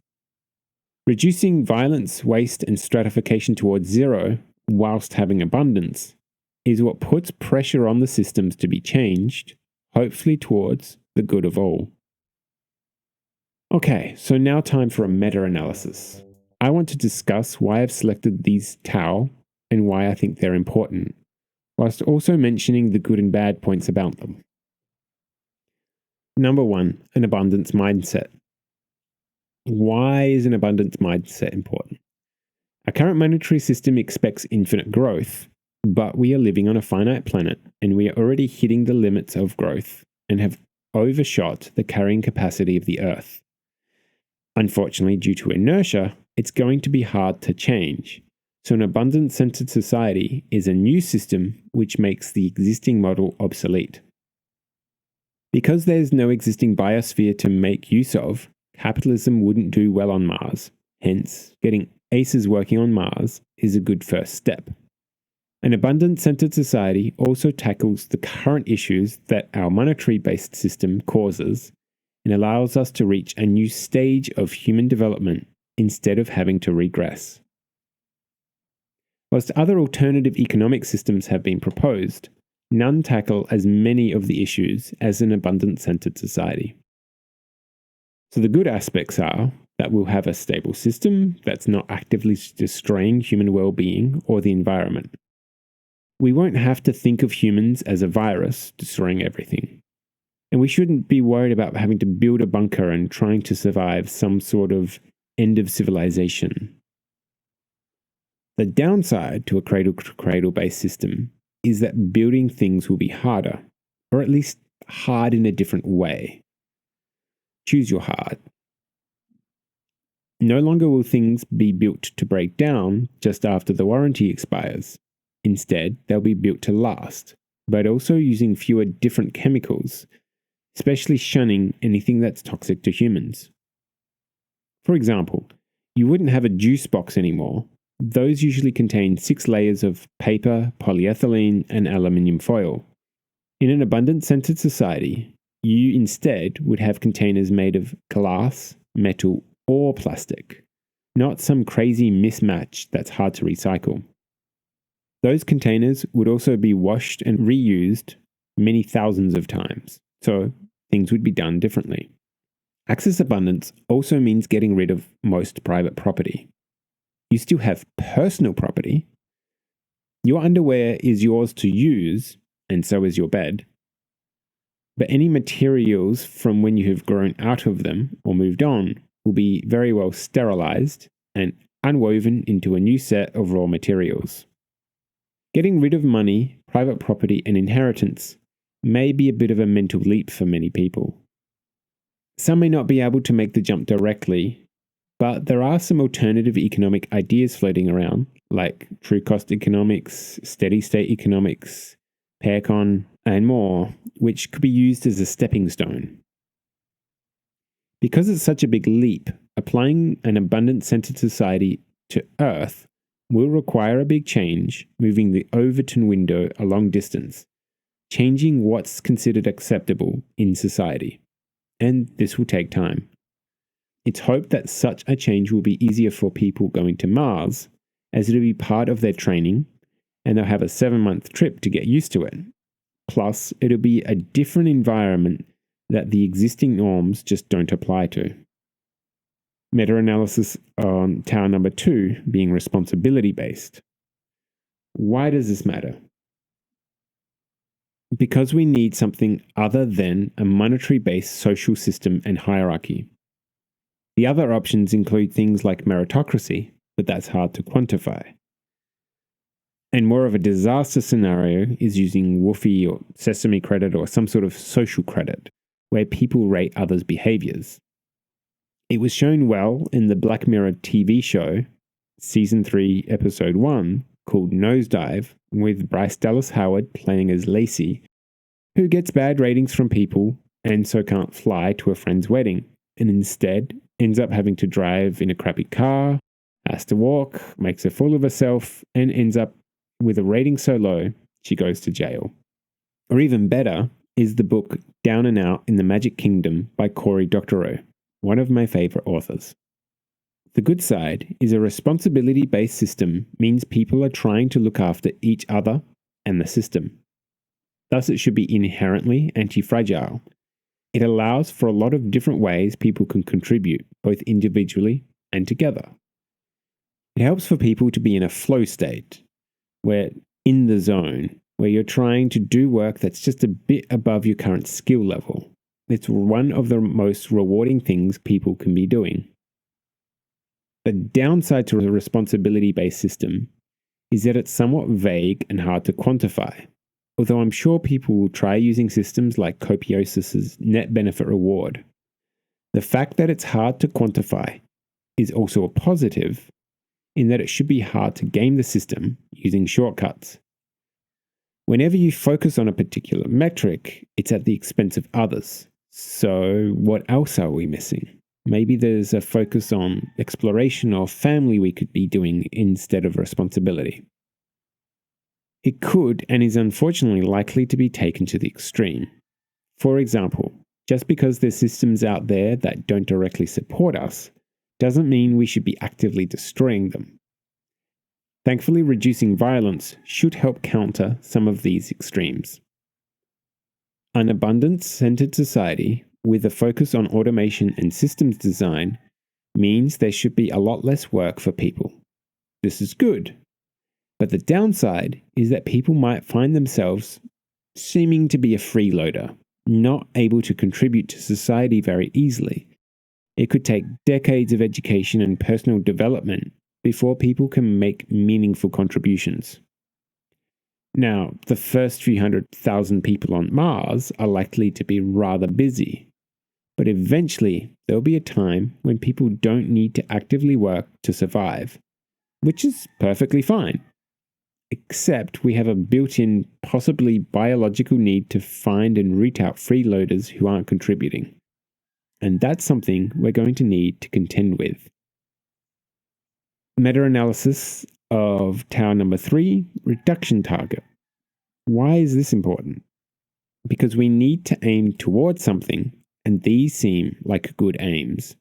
Reducing violence, waste, and stratification towards zero, whilst having abundance, is what puts pressure on the systems to be changed, hopefully towards the good of all. Okay, so now time for a meta-analysis. I want to discuss why I've selected these Tao and why I think they're important, whilst also mentioning the good and bad points about them. Number 1, an abundance mindset. Why is an abundance mindset important? Our current monetary system expects infinite growth, but we are living on a finite planet and we are already hitting the limits of growth and have overshot the carrying capacity of the Earth. Unfortunately, due to inertia, it's going to be hard to change. So an abundance-centered society is a new system which makes the existing model obsolete. Because there's no existing biosphere to make use of, capitalism wouldn't do well on Mars. Hence, getting ACeS working on Mars is a good first step. An abundance-centered society also tackles the current issues that our monetary-based system causes and allows us to reach a new stage of human development instead of having to regress. Whilst other alternative economic systems have been proposed, none tackle as many of the issues as an abundance-centered society. So the good aspects are that we'll have a stable system that's not actively destroying human well-being or the environment. We won't have to think of humans as a virus destroying everything. And we shouldn't be worried about having to build a bunker and trying to survive some sort of end of civilization. The downside to a cradle-to-cradle based system is that building things will be harder, or at least hard in a different way. Choose your hard. No longer will things be built to break down just after the warranty expires. Instead, they'll be built to last, but also using fewer different chemicals, especially shunning anything that's toxic to humans. For example, you wouldn't have a juice box anymore. Those usually contain 6 layers of paper, polyethylene, and aluminium foil. In an abundance-centered society, you instead would have containers made of glass, metal, or plastic, not some crazy mismatch that's hard to recycle. Those containers would also be washed and reused many thousands of times, so things would be done differently. Access abundance also means getting rid of most private property. You still have personal property. Your underwear is yours to use, and so is your bed. But any materials from when you have grown out of them or moved on will be very well sterilized and unwoven into a new set of raw materials. Getting rid of money, private property, and inheritance may be a bit of a mental leap for many people. Some may not be able to make the jump directly, but there are some alternative economic ideas floating around, like true cost economics, steady state economics, pair-con, and more, which could be used as a stepping stone. Because it's such a big leap, applying an abundance-centered society to Earth will require a big change, moving the Overton window a long distance, changing what's considered acceptable in society. And this will take time. It's hoped that such a change will be easier for people going to Mars, as it'll be part of their training, and they'll have a 7-month trip to get used to it. Plus, it'll be a different environment that the existing norms just don't apply to. Meta-analysis on Tao number 2 being responsibility-based. Why does this matter? Because we need something other than a monetary-based social system and hierarchy. The other options include things like meritocracy, but that's hard to quantify. And more of a disaster scenario is using Woofy or Sesame credit or some sort of social credit, where people rate others' behaviors. It was shown well in the Black Mirror TV show, Season 3, Episode 1, called Nosedive, with Bryce Dallas Howard playing as Lacey, who gets bad ratings from people and so can't fly to a friend's wedding, and instead ends up having to drive in a crappy car, has to walk, makes a fool of herself, and ends up with a rating so low she goes to jail. Or even better is the book Down and Out in the Magic Kingdom by Cory Doctorow, one of my favorite authors. The good side is a responsibility-based system means people are trying to look after each other and the system. Thus, it should be inherently anti-fragile. It allows for a lot of different ways people can contribute, both individually and together. It helps for people to be in a flow state, where in the zone, where you're trying to do work that's just a bit above your current skill level. It's one of the most rewarding things people can be doing. The downside to a responsibility-based system is that it's somewhat vague and hard to quantify. Although I'm sure people will try using systems like Copiosis's net benefit reward. The fact that it's hard to quantify is also a positive, in that it should be hard to game the system using shortcuts. Whenever you focus on a particular metric, it's at the expense of others. So what else are we missing? Maybe there's a focus on exploration or family we could be doing instead of responsibility. It could and is unfortunately likely to be taken to the extreme. For example, just because there's systems out there that don't directly support us, doesn't mean we should be actively destroying them. Thankfully, reducing violence should help counter some of these extremes. An abundance-centered society with a focus on automation and systems design means there should be a lot less work for people. This is good. But the downside is that people might find themselves seeming to be a freeloader, not able to contribute to society very easily. It could take decades of education and personal development before people can make meaningful contributions. Now, the first few 100,000 people on Mars are likely to be rather busy, But eventually, there'll be a time when people don't need to actively work to survive, which is perfectly fine. Except we have a built-in, possibly biological need to find and root out freeloaders who aren't contributing. And that's something we're going to need to contend with. Meta-analysis of Tao number 3, reduction target. Why is this important? Because we need to aim towards something, and these seem like good aims.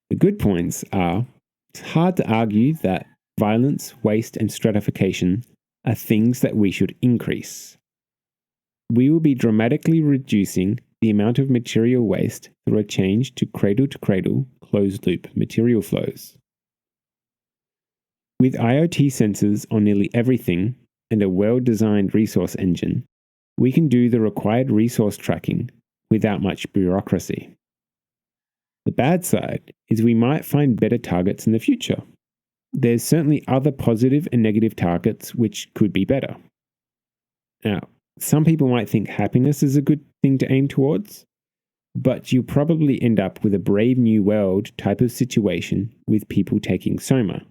The good points are, it's hard to argue that violence, waste, and stratification are things that we should increase. We will be dramatically reducing the amount of material waste through a change to cradle-to-cradle, closed-loop material flows. With IoT sensors on nearly everything and a well-designed resource engine, we can do the required resource tracking without much bureaucracy. The bad side is we might find better targets in the future. There's certainly other positive and negative targets which could be better. Now, some people might think happiness is a good thing to aim towards, but you'll probably end up with a Brave New World type of situation with people taking soma.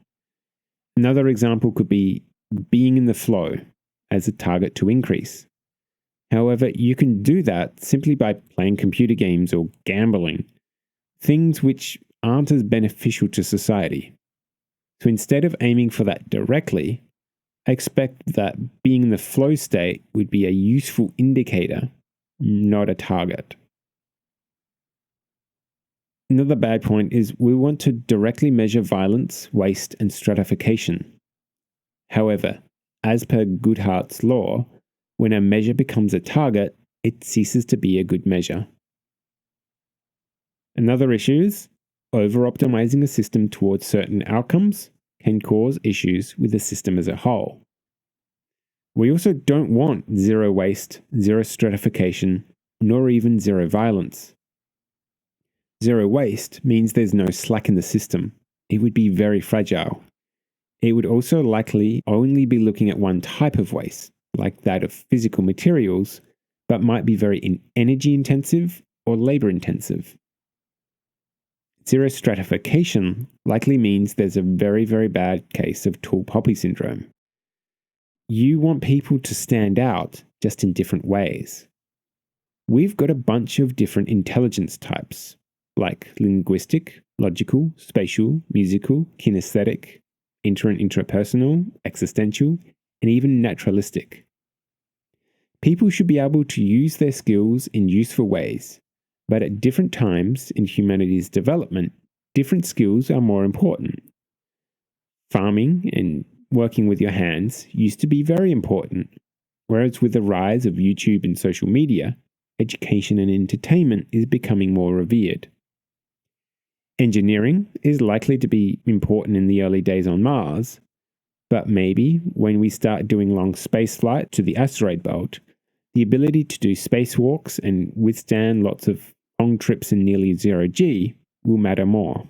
Another example could be being in the flow as a target to increase. However, you can do that simply by playing computer games or gambling, things which aren't as beneficial to society. So instead of aiming for that directly, I expect that being in the flow state would be a useful indicator, not a target. Another bad point is we want to directly measure violence, waste, and stratification. However, as per Goodhart's law, when a measure becomes a target, it ceases to be a good measure. Another issue is over-optimizing a system towards certain outcomes can cause issues with the system as a whole. We also don't want zero waste, zero stratification, nor even zero violence. Zero waste means there's no slack in the system. It would be very fragile. It would also likely only be looking at one type of waste, like that of physical materials, but might be very energy intensive or labor intensive. Zero stratification likely means there's a very, very bad case of tall poppy syndrome. You want people to stand out just in different ways. We've got a bunch of different intelligence types, like linguistic, logical, spatial, musical, kinesthetic, inter and intrapersonal, existential, and even naturalistic. People should be able to use their skills in useful ways, but at different times in humanity's development, different skills are more important. Farming and working with your hands used to be very important, whereas with the rise of YouTube and social media, education and entertainment is becoming more revered. Engineering is likely to be important in the early days on Mars, but maybe when we start doing long spaceflight to the asteroid belt, the ability to do spacewalks and withstand lots of long trips in nearly zero G will matter more.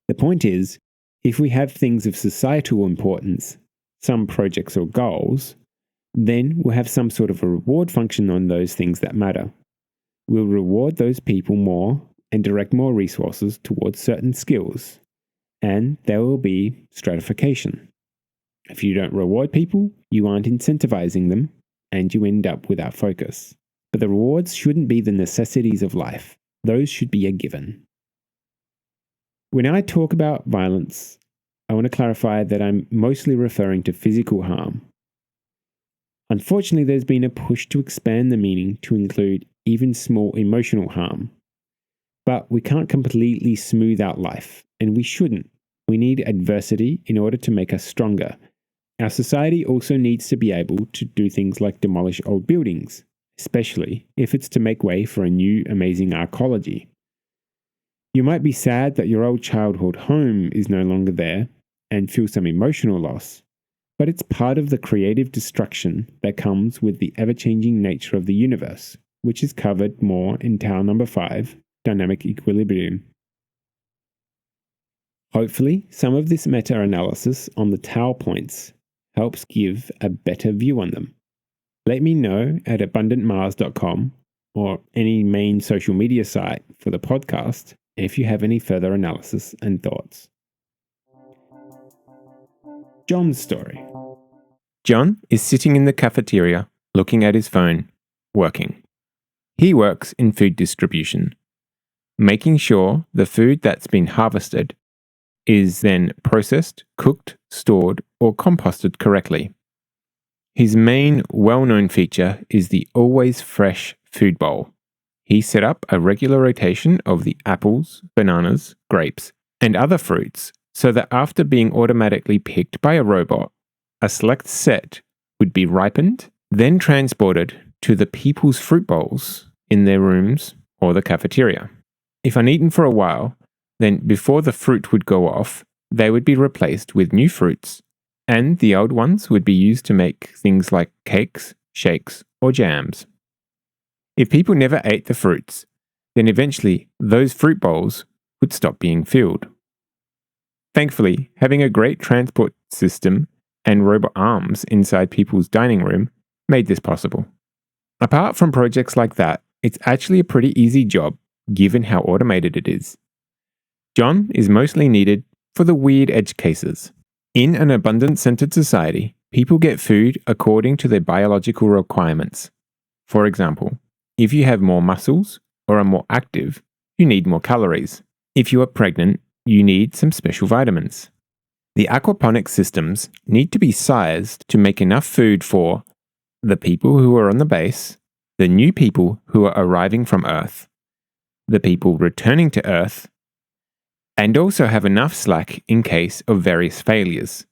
The point is, if we have things of societal importance, some projects or goals, then we'll have some sort of a reward function on those things that matter. We'll reward those people more and direct more resources towards certain skills, and there will be stratification. If you don't reward people, you aren't incentivizing them, and you end up without focus. But the rewards shouldn't be the necessities of life. Those should be a given. When I talk about violence, I want to clarify that I'm mostly referring to physical harm. Unfortunately, there's been a push to expand the meaning to include even small emotional harm. But we can't completely smooth out life, and we shouldn't. We need adversity in order to make us stronger. Our society also needs to be able to do things like demolish old buildings, especially if it's to make way for a new amazing arcology. You might be sad that your old childhood home is no longer there and feel some emotional loss, but it's part of the creative destruction that comes with the ever-changing nature of the universe, which is covered more in Tao number 5, Dynamic Equilibrium. Hopefully, some of this meta-analysis on the Tao points helps give a better view on them. Let me know at abundantmars.com or any main social media site for the podcast if you have any further analysis and thoughts. John's story. John is sitting in the cafeteria looking at his phone, working. He works in food distribution, making sure the food that's been harvested is then processed, cooked, stored, or composted correctly. His main well-known feature is the always fresh food bowl. He set up a regular rotation of the apples, bananas, grapes, and other fruits so that after being automatically picked by a robot, a select set would be ripened, then transported to the people's fruit bowls in their rooms or the cafeteria. If uneaten for a while, then before the fruit would go off, they would be replaced with new fruits, and the old ones would be used to make things like cakes, shakes, or jams. If people never ate the fruits, then eventually those fruit bowls would stop being filled. Thankfully, having a great transport system and robot arms inside people's dining room made this possible. Apart from projects like that, it's actually a pretty easy job given how automated it is. John is mostly needed for the weird edge cases. In an abundance-centered society, people get food according to their biological requirements. For example, if you have more muscles or are more active, you need more calories. If you are pregnant, you need some special vitamins. The aquaponic systems need to be sized to make enough food for the people who are on the base, the new people who are arriving from Earth, the people returning to Earth, and also have enough slack in case of various failures.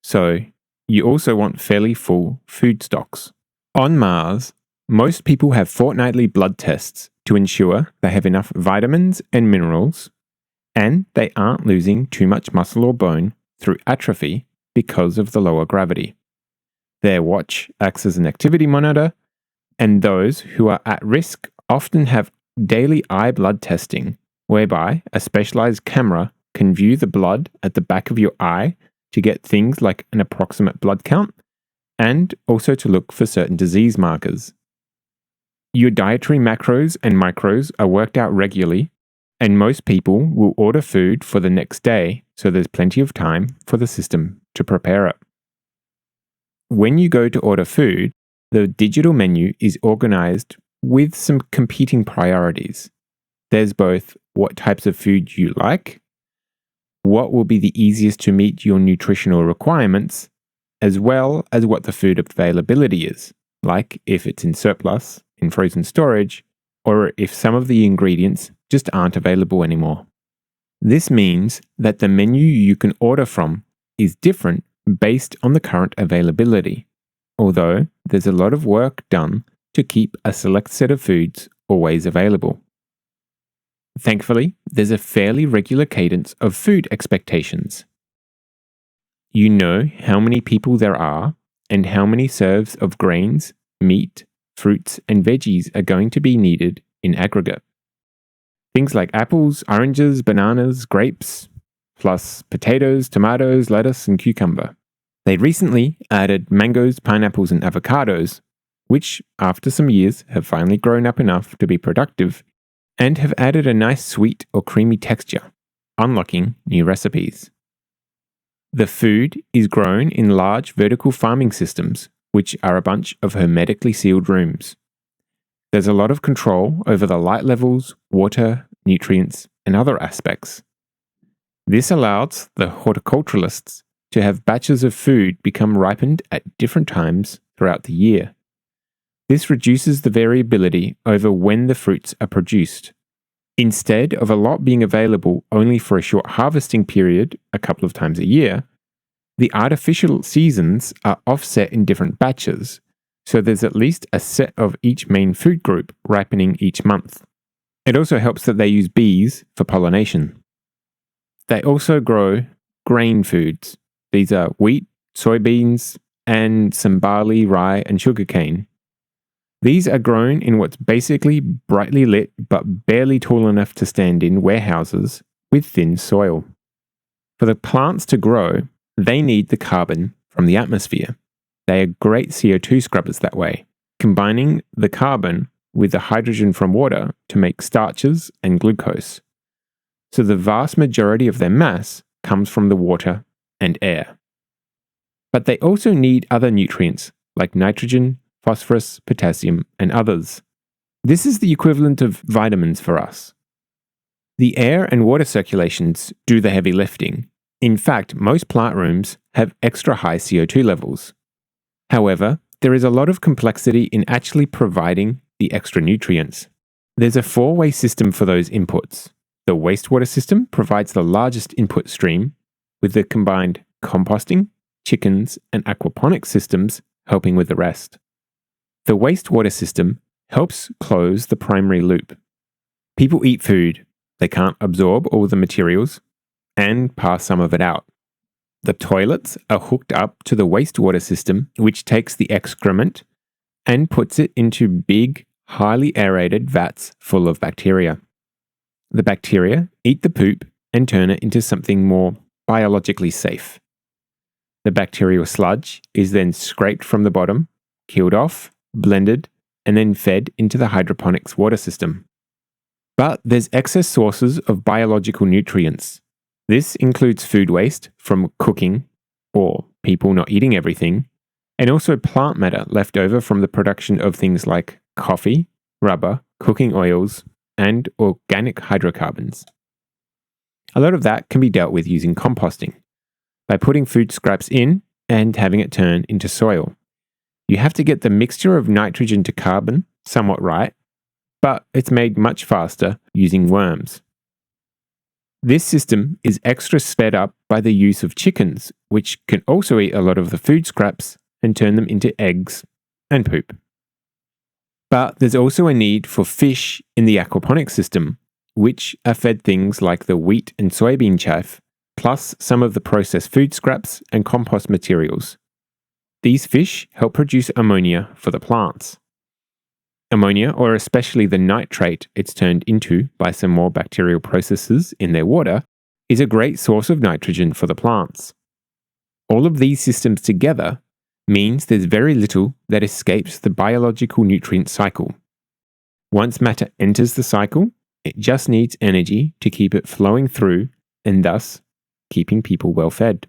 So, you also want fairly full food stocks. On Mars, most people have fortnightly blood tests to ensure they have enough vitamins and minerals, and they aren't losing too much muscle or bone through atrophy because of the lower gravity. Their watch acts as an activity monitor, and those who are at risk often have daily eye blood testing, whereby a specialized camera can view the blood at the back of your eye to get things like an approximate blood count, and also to look for certain disease markers. Your dietary macros and micros are worked out regularly, and most people will order food for the next day, so there's plenty of time for the system to prepare it. When you go to order food, the digital menu is organized with some competing priorities. There's both what types of food you like, what will be the easiest to meet your nutritional requirements, as well as what the food availability is, like if it's in surplus, in frozen storage, or if some of the ingredients just aren't available anymore. This means that the menu you can order from is different based on the current availability, although there's a lot of work done to keep a select set of foods always available. Thankfully, there's a fairly regular cadence of food expectations. You know how many people there are and how many serves of grains, meat, fruits, and veggies are going to be needed in aggregate. Things like apples, oranges, bananas, grapes, plus potatoes, tomatoes, lettuce, and cucumber. They recently added mangoes, pineapples, and avocados, which, after some years, have finally grown up enough to be productive and have added a nice sweet or creamy texture, unlocking new recipes. The food is grown in large vertical farming systems, which are a bunch of hermetically sealed rooms. There's a lot of control over the light levels, water, nutrients, and other aspects. This allows the horticulturalists to have batches of food become ripened at different times throughout the year. This reduces the variability over when the fruits are produced. Instead of a lot being available only for a short harvesting period a couple of times a year, the artificial seasons are offset in different batches, so there's at least a set of each main food group ripening each month. It also helps that they use bees for pollination. They also grow grain foods. These are wheat, soybeans, and some barley, rye, and sugarcane. These are grown in what's basically brightly lit but barely tall enough to stand in warehouses with thin soil. For the plants to grow, they need the carbon from the atmosphere. They are great CO2 scrubbers that way, combining the carbon with the hydrogen from water to make starches and glucose. So the vast majority of their mass comes from the water and air. But they also need other nutrients like nitrogen, phosphorus, potassium, and others. This is the equivalent of vitamins for us. The air and water circulations do the heavy lifting. In fact, most plant rooms have extra high CO2 levels. However, there is a lot of complexity in actually providing the extra nutrients. There's a 4-way system for those inputs. The wastewater system provides the largest input stream, with the combined composting, chickens, and aquaponics systems helping with the rest. The wastewater system helps close the primary loop. People eat food, they can't absorb all the materials, and pass some of it out. The toilets are hooked up to the wastewater system, which takes the excrement and puts it into big, highly aerated vats full of bacteria. The bacteria eat the poop and turn it into something more biologically safe. The bacterial sludge is then scraped from the bottom, killed off, blended, and then fed into the hydroponics water system. But there's excess sources of biological nutrients. This includes food waste from cooking or people not eating everything, and also plant matter left over from the production of things like coffee, rubber, cooking oils, and organic hydrocarbons. A lot of that can be dealt with using composting, by putting food scraps in and having it turn into soil. You have to get the mixture of nitrogen to carbon somewhat right, but it's made much faster using worms. This system is extra sped up by the use of chickens, which can also eat a lot of the food scraps and turn them into eggs and poop. But there's also a need for fish in the aquaponics system, which are fed things like the wheat and soybean chaff, plus some of the processed food scraps and compost materials. These fish help produce ammonia for the plants. Ammonia, or especially the nitrate it's turned into by some more bacterial processes in their water, is a great source of nitrogen for the plants. All of these systems together means there's very little that escapes the biological nutrient cycle. Once matter enters the cycle, it just needs energy to keep it flowing through and thus keeping people well fed.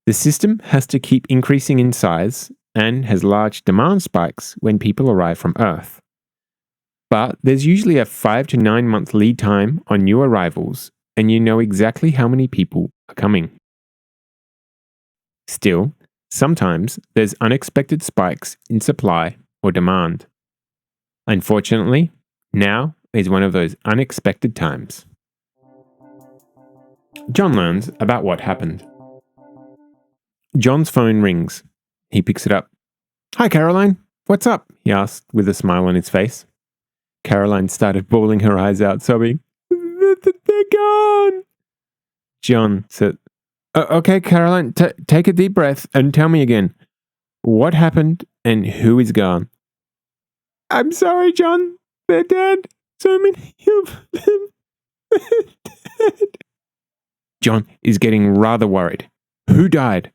The system has to keep increasing in size and has large demand spikes when people arrive from Earth. But there's usually a 5 to 9 month lead time on new arrivals, and you know exactly how many people are coming. Still, sometimes there's unexpected spikes in supply or demand. Unfortunately, now is one of those unexpected times. John learns about what happened. John's phone rings. He picks it up. "Hi, Caroline. What's up?" he asked with a smile on his face. Caroline started bawling her eyes out, sobbing. "They're gone." John said, "Okay, Caroline, take a deep breath and tell me again. What happened and who is gone?" "I'm sorry, John. They're dead. So many of them are dead." John is getting rather worried. Who died?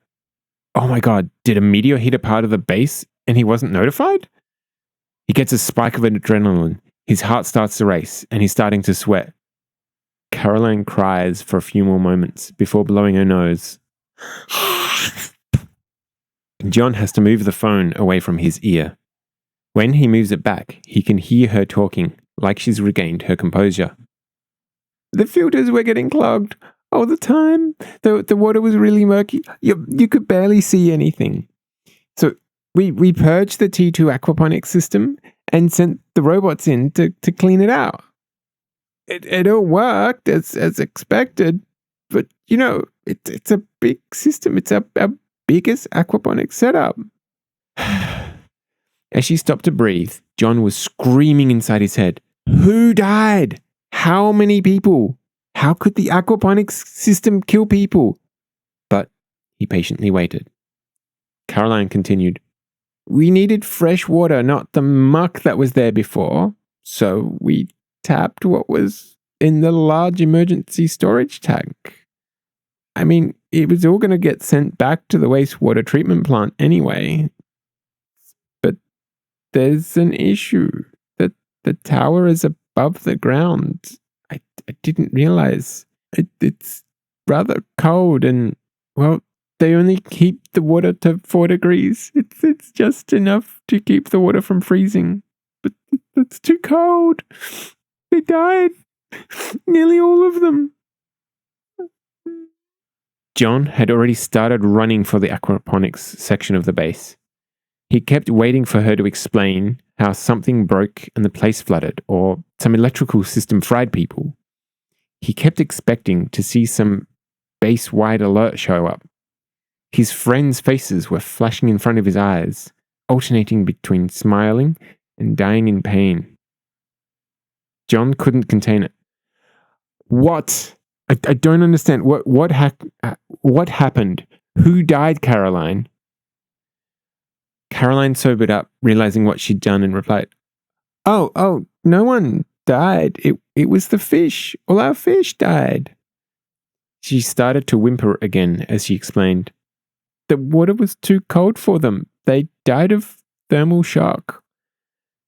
Oh my God, did a meteor hit a part of the base and he wasn't notified? He gets a spike of adrenaline. His heart starts to race and he's starting to sweat. Caroline cries for a few more moments before blowing her nose. John has to move the phone away from his ear. When he moves it back, he can hear her talking like she's regained her composure. "The filters were getting clogged all the time. The water was really murky. You could barely see anything. So we purged the T2 aquaponics system and sent the robots in to clean it out. It all worked as expected, but you know, it's a big system. It's our biggest aquaponics setup." As she stopped to breathe, John was screaming inside his head. Who died? How many people? How could the aquaponics system kill people? But he patiently waited. Caroline continued, "We needed fresh water, not the muck that was there before. So we tapped what was in the large emergency storage tank. I mean, it was all going to get sent back to the wastewater treatment plant anyway. But there's an issue. The The tower is above the ground. I didn't realize. It's rather cold and, well, they only keep the water to 4 degrees. It's just enough to keep the water from freezing. But it's too cold. They died. Nearly all of them. John had already started running for the aquaponics section of the base. He kept waiting for her to explain how something broke and the place flooded, or some electrical system fried people. He kept expecting to see some base-wide alert show up. His friends' faces were flashing in front of his eyes, alternating between smiling and dying in pain. John couldn't contain it. What? I don't understand. What happened? Who died, Caroline? Caroline sobered up, realizing what she'd done, and replied, Oh, no one died. It was the fish. All our fish died. She started to whimper again as she explained. The water was too cold for them. They died of thermal shock.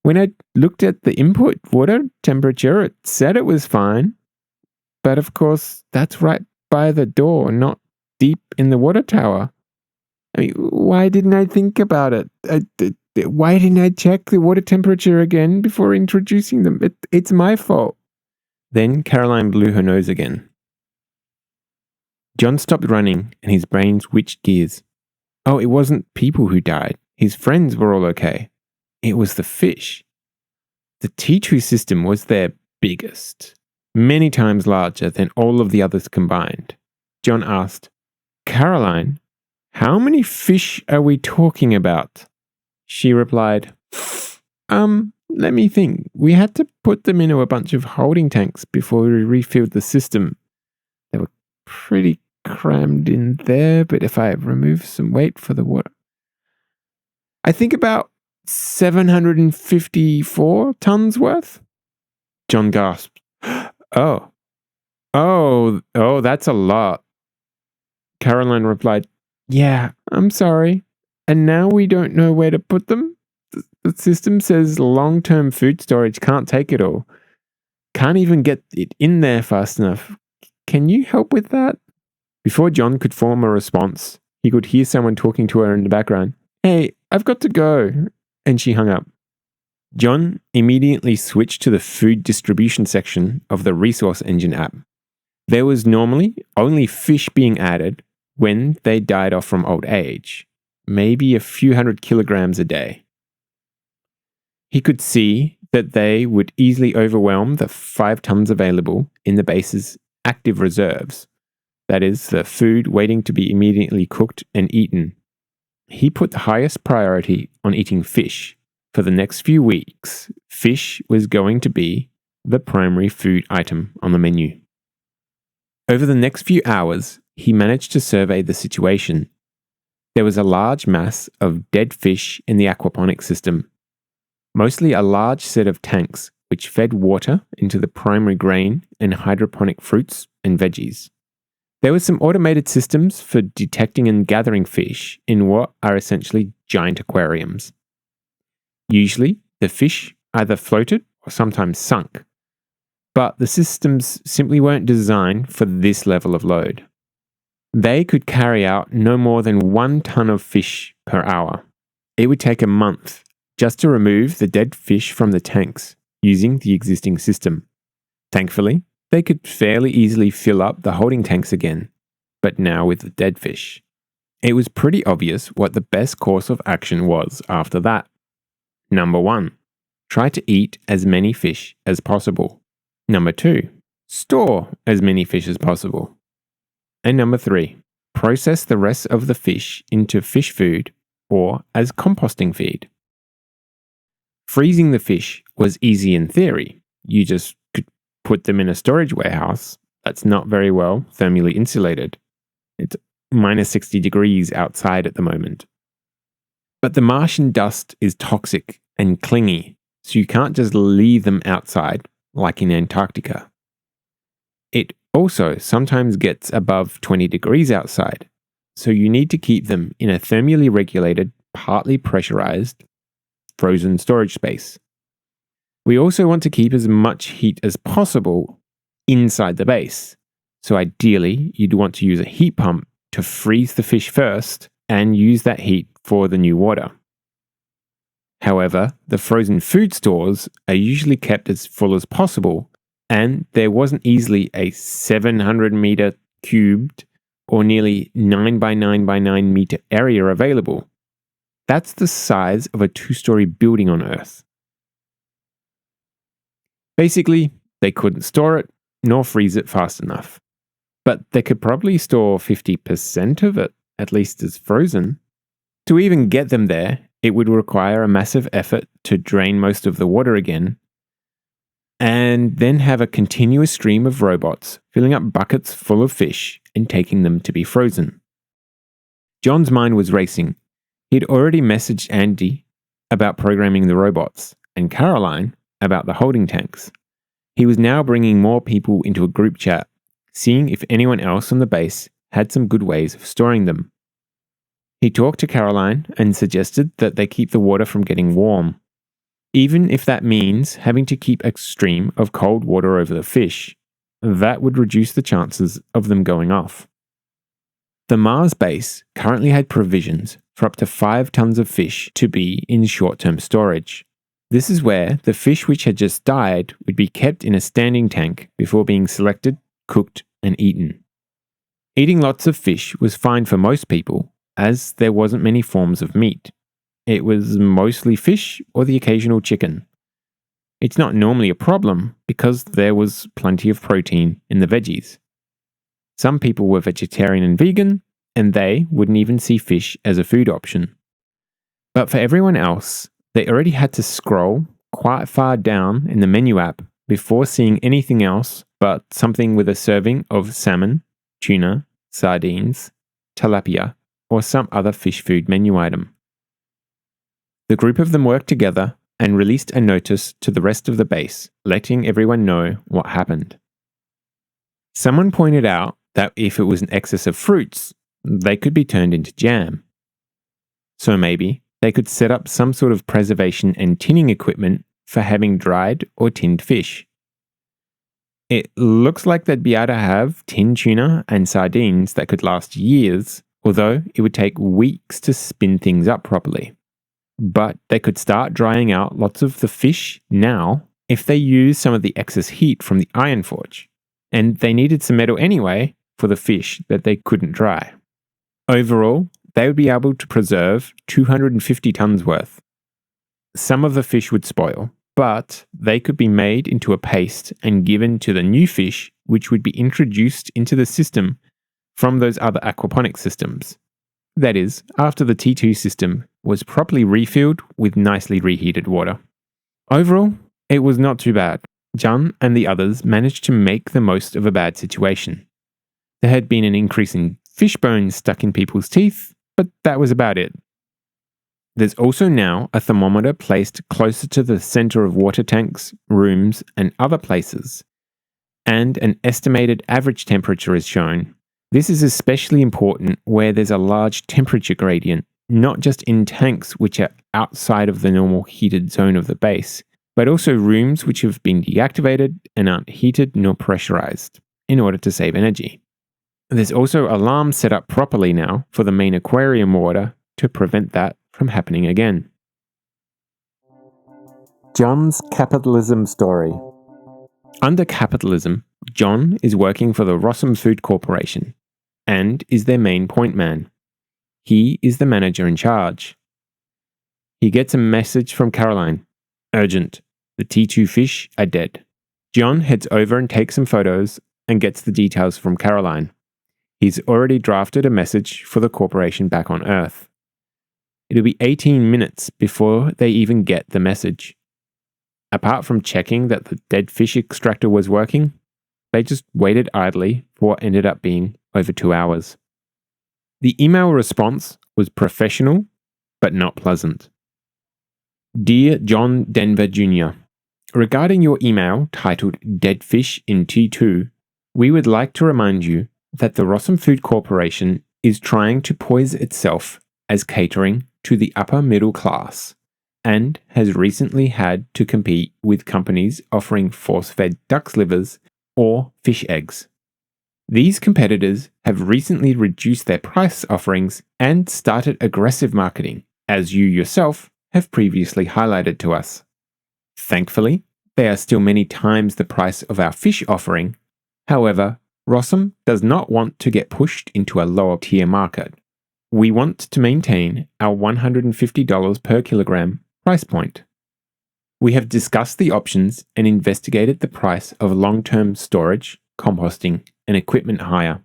When I looked at the input water temperature, it said it was fine. But of course, that's right by the door, not deep in the water tower. I mean, why didn't I think about it? Why didn't I check the water temperature again before introducing them? It's my fault. Then Caroline blew her nose again. John stopped running and his brain switched gears. Oh, it wasn't people who died. His friends were all okay. It was the fish. The tea tree system was their biggest, many times larger than all of the others combined. John asked, Caroline, how many fish are we talking about? She replied, let me think. We had to put them into a bunch of holding tanks before we refilled the system. They were pretty crammed in there, but if I remove some weight for the water, I think about 754 tons worth. John gasped. Oh, that's a lot. Caroline replied, yeah, I'm sorry. And now we don't know where to put them? The system says long-term food storage can't take it all. Can't even get it in there fast enough. Can you help with that? Before John could form a response, he could hear someone talking to her in the background. Hey, I've got to go. And she hung up. John immediately switched to the food distribution section of the Resource Engine app. There was normally only fish being added when they died off from old age, maybe a few 100 kilograms a day. He could see that they would easily overwhelm the 5 tons available in the base's active reserves, that is, the food waiting to be immediately cooked and eaten. He put the highest priority on eating fish. For the next few weeks, fish was going to be the primary food item on the menu. Over the next few hours, he managed to survey the situation. There was a large mass of dead fish in the aquaponic system, mostly a large set of tanks which fed water into the primary grain and hydroponic fruits and veggies. There were some automated systems for detecting and gathering fish in what are essentially giant aquariums. Usually, the fish either floated or sometimes sunk, but the systems simply weren't designed for this level of load. They could carry out no more than 1 ton of fish per hour. It would take a month just to remove the dead fish from the tanks using the existing system. Thankfully, they could fairly easily fill up the holding tanks again, but now with the dead fish. It was pretty obvious what the best course of action was after that. Number 1, try to eat as many fish as possible. Number 2, store as many fish as possible. And number 3, process the rest of the fish into fish food or as composting feed. Freezing the fish was easy in theory. You just could put them in a storage warehouse that's not very well thermally insulated. It's minus 60 degrees outside at the moment. But the Martian dust is toxic and clingy, so you can't just leave them outside like in Antarctica. It also sometimes gets above 20 degrees outside, so you need to keep them in a thermally regulated, partly pressurized, frozen storage space. We also want to keep as much heat as possible inside the base. So ideally, you'd want to use a heat pump to freeze the fish first and use that heat for the new water. However, the frozen food stores are usually kept as full as possible, and there wasn't easily a 700 meter cubed or nearly 9 by 9 by 9 meter area available. That's the size of a 2-story building on Earth. Basically, they couldn't store it nor freeze it fast enough. But they could probably store 50% of it, at least as frozen. To even get them there, it would require a massive effort to drain most of the water again, and then have a continuous stream of robots filling up buckets full of fish and taking them to be frozen. John's mind was racing. He'd already messaged Andy about programming the robots, and Caroline about the holding tanks. He was now bringing more people into a group chat, seeing if anyone else on the base had some good ways of storing them. He talked to Caroline and suggested that they keep the water from getting warm, even if that means having to keep a stream of cold water over the fish. That would reduce the chances of them going off. The Mars base currently had provisions for up to 5 tons of fish to be in short-term storage. This is where the fish which had just died would be kept in a standing tank before being selected, cooked, and eaten. Eating lots of fish was fine for most people, as there wasn't many forms of meat. It was mostly fish or the occasional chicken. It's not normally a problem because there was plenty of protein in the veggies. Some people were vegetarian and vegan, and they wouldn't even see fish as a food option. But for everyone else, they already had to scroll quite far down in the menu app before seeing anything else but something with a serving of salmon, tuna, sardines, tilapia, or some other fish food menu item. The group of them worked together and released a notice to the rest of the base, letting everyone know what happened. Someone pointed out that if it was an excess of fruits, they could be turned into jam. So maybe they could set up some sort of preservation and tinning equipment for having dried or tinned fish. It looks like they'd be able to have tinned tuna and sardines that could last years, although it would take weeks to spin things up properly. But they could start drying out lots of the fish now if they used some of the excess heat from the iron forge, and they needed some metal anyway for the fish that they couldn't dry. Overall, they would be able to preserve 250 tons worth. Some of the fish would spoil, but they could be made into a paste and given to the new fish, which would be introduced into the system from those other aquaponic systems. That is, after the T2 system was properly refilled with nicely reheated water. Overall, it was not too bad. John and the others managed to make the most of a bad situation. There had been an increase in fish bones stuck in people's teeth, but that was about it. There's also now a thermometer placed closer to the center of water tanks, rooms, and other places, and an estimated average temperature is shown. This is especially important where there's a large temperature gradient, not just in tanks which are outside of the normal heated zone of the base, but also rooms which have been deactivated and aren't heated nor pressurized in order to save energy. There's also alarms set up properly now for the main aquarium water to prevent that from happening again. John's capitalism story. Under capitalism, John is working for the Rossum Food Corporation and is their main point man. He is the manager in charge. He gets a message from Caroline. Urgent. The T2 fish are dead. John heads over and takes some photos and gets the details from Caroline. He's already drafted a message for the corporation back on Earth. It'll be 18 minutes before they even get the message. Apart from checking that the dead fish extractor was working, they just waited idly for what ended up being over 2 hours. The email response was professional, but not pleasant. Dear John Denver Jr., regarding your email titled Dead Fish in T2, we would like to remind you that the Rossum Food Corporation is trying to poise itself as catering to the upper middle class and has recently had to compete with companies offering force-fed duck's livers or fish eggs. These competitors have recently reduced their price offerings and started aggressive marketing, as you yourself have previously highlighted to us. Thankfully, they are still many times the price of our fish offering. However, Rossum does not want to get pushed into a lower tier market. We want to maintain our $150 per kilogram price point. We have discussed the options and investigated the price of long-term storage, composting, and equipment hire.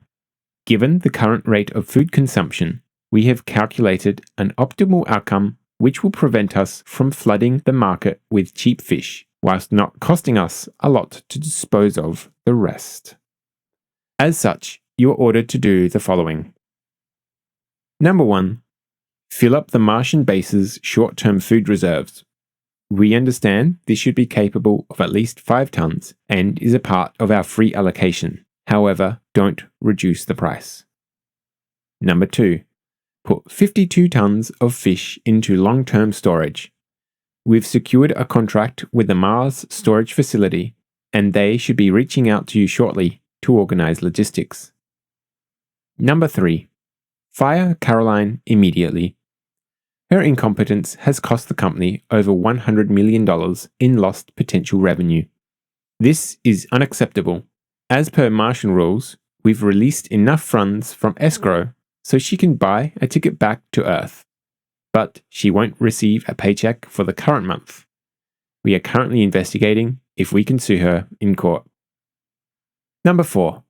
Given the current rate of food consumption, we have calculated an optimal outcome which will prevent us from flooding the market with cheap fish, whilst not costing us a lot to dispose of the rest. As such, you are ordered to do the following. Number 1. Fill up the Martian base's short-term food reserves. We understand this should be capable of at least 5 tons and is a part of our free allocation. However, don't reduce the price. Number 2. Put 52 tons of fish into long-term storage. We've secured a contract with the Mars storage facility, and they should be reaching out to you shortly to organize logistics. Number 3. Fire Caroline immediately. Her incompetence has cost the company over $100 million in lost potential revenue. This is unacceptable. As per Martian rules, we've released enough funds from escrow so she can buy a ticket back to Earth. But she won't receive a paycheck for the current month. We are currently investigating if we can sue her in court. Number 4.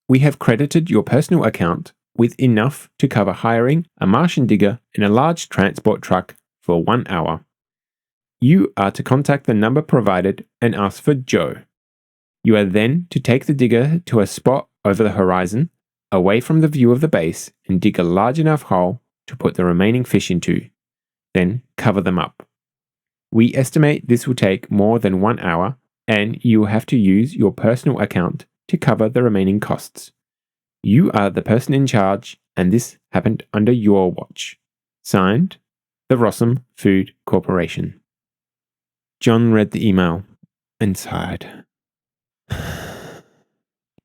We have credited your personal account with enough to cover hiring a Martian digger and a large transport truck for 1 hour. You are to contact the number provided and ask for Joe. You are then to take the digger to a spot over the horizon, away from the view of the base, and dig a large enough hole to put the remaining fish into. Then cover them up. We estimate this will take more than 1 hour, and you will have to use your personal account to cover the remaining costs. You are the person in charge, and this happened under your watch. Signed, the Rossum Food Corporation. John read the email and sighed.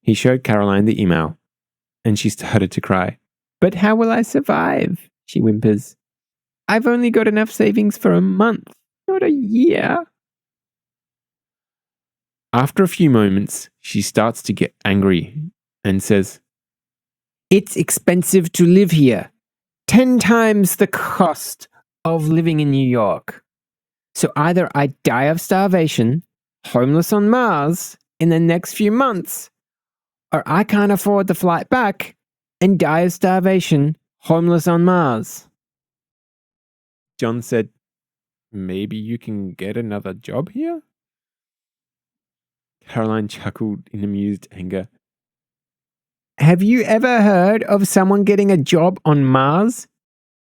He showed Caroline the email, and she started to cry. But how will I survive? She whimpers. I've only got enough savings for a month, not a year. After a few moments, she starts to get angry and says, It's expensive to live here. 10 times the cost of living in New York. So either I die of starvation, homeless on Mars, in the next few months, or I can't afford the flight back and die of starvation, homeless on Mars. John said, Maybe you can get another job here? Caroline chuckled in amused anger. Have you ever heard of someone getting a job on Mars?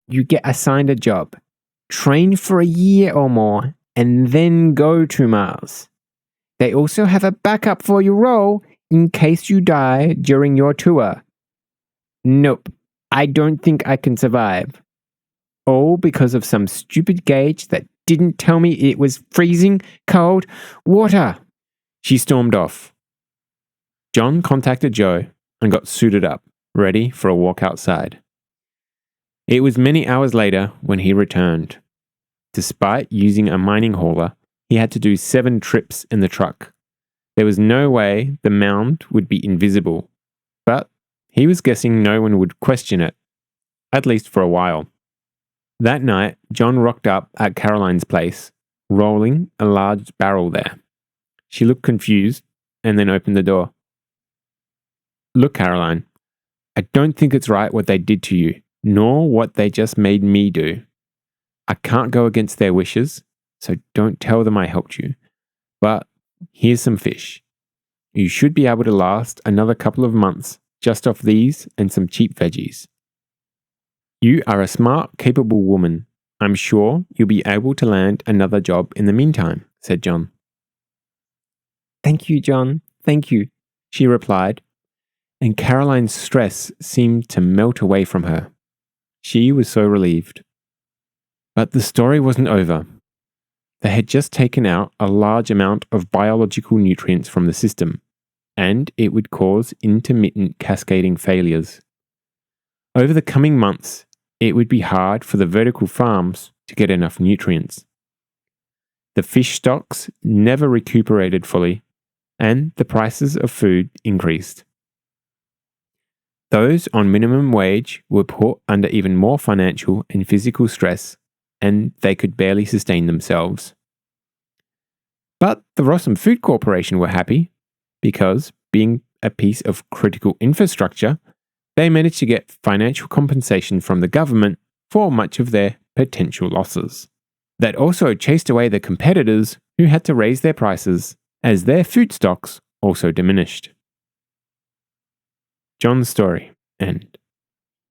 You get assigned a job, train for a year or more, and then go to Mars. They also have a backup for your role in case you die during your tour. Nope, I don't think I can survive. All because of some stupid gauge that didn't tell me it was freezing cold water. She stormed off. John contacted Joe and got suited up, ready for a walk outside. It was many hours later when he returned. Despite using a mining hauler, he had to do 7 trips in the truck. There was no way the mound would be invisible, but he was guessing no one would question it, at least for a while. That night, John rocked up at Caroline's place, rolling a large barrel there. She looked confused and then opened the door. Look, Caroline, I don't think it's right what they did to you, nor what they just made me do. I can't go against their wishes, so don't tell them I helped you. But here's some fish. You should be able to last another couple of months just off these and some cheap veggies. You are a smart, capable woman. I'm sure you'll be able to land another job in the meantime, said John. Thank you, John. Thank you, she replied, and Caroline's stress seemed to melt away from her. She was so relieved. But the story wasn't over. they had just taken out a large amount of biological nutrients from the system, and it would cause intermittent cascading failures. Over the coming months, it would be hard for the vertical farms to get enough nutrients. The fish stocks never recuperated fully, and the prices of food increased. Those on minimum wage were put under even more financial and physical stress, and they could barely sustain themselves. But the Rossum Food Corporation were happy because, being a piece of critical infrastructure, they managed to get financial compensation from the government for much of their potential losses. That also chased away the competitors who had to raise their prices as their food stocks also diminished. John's story, and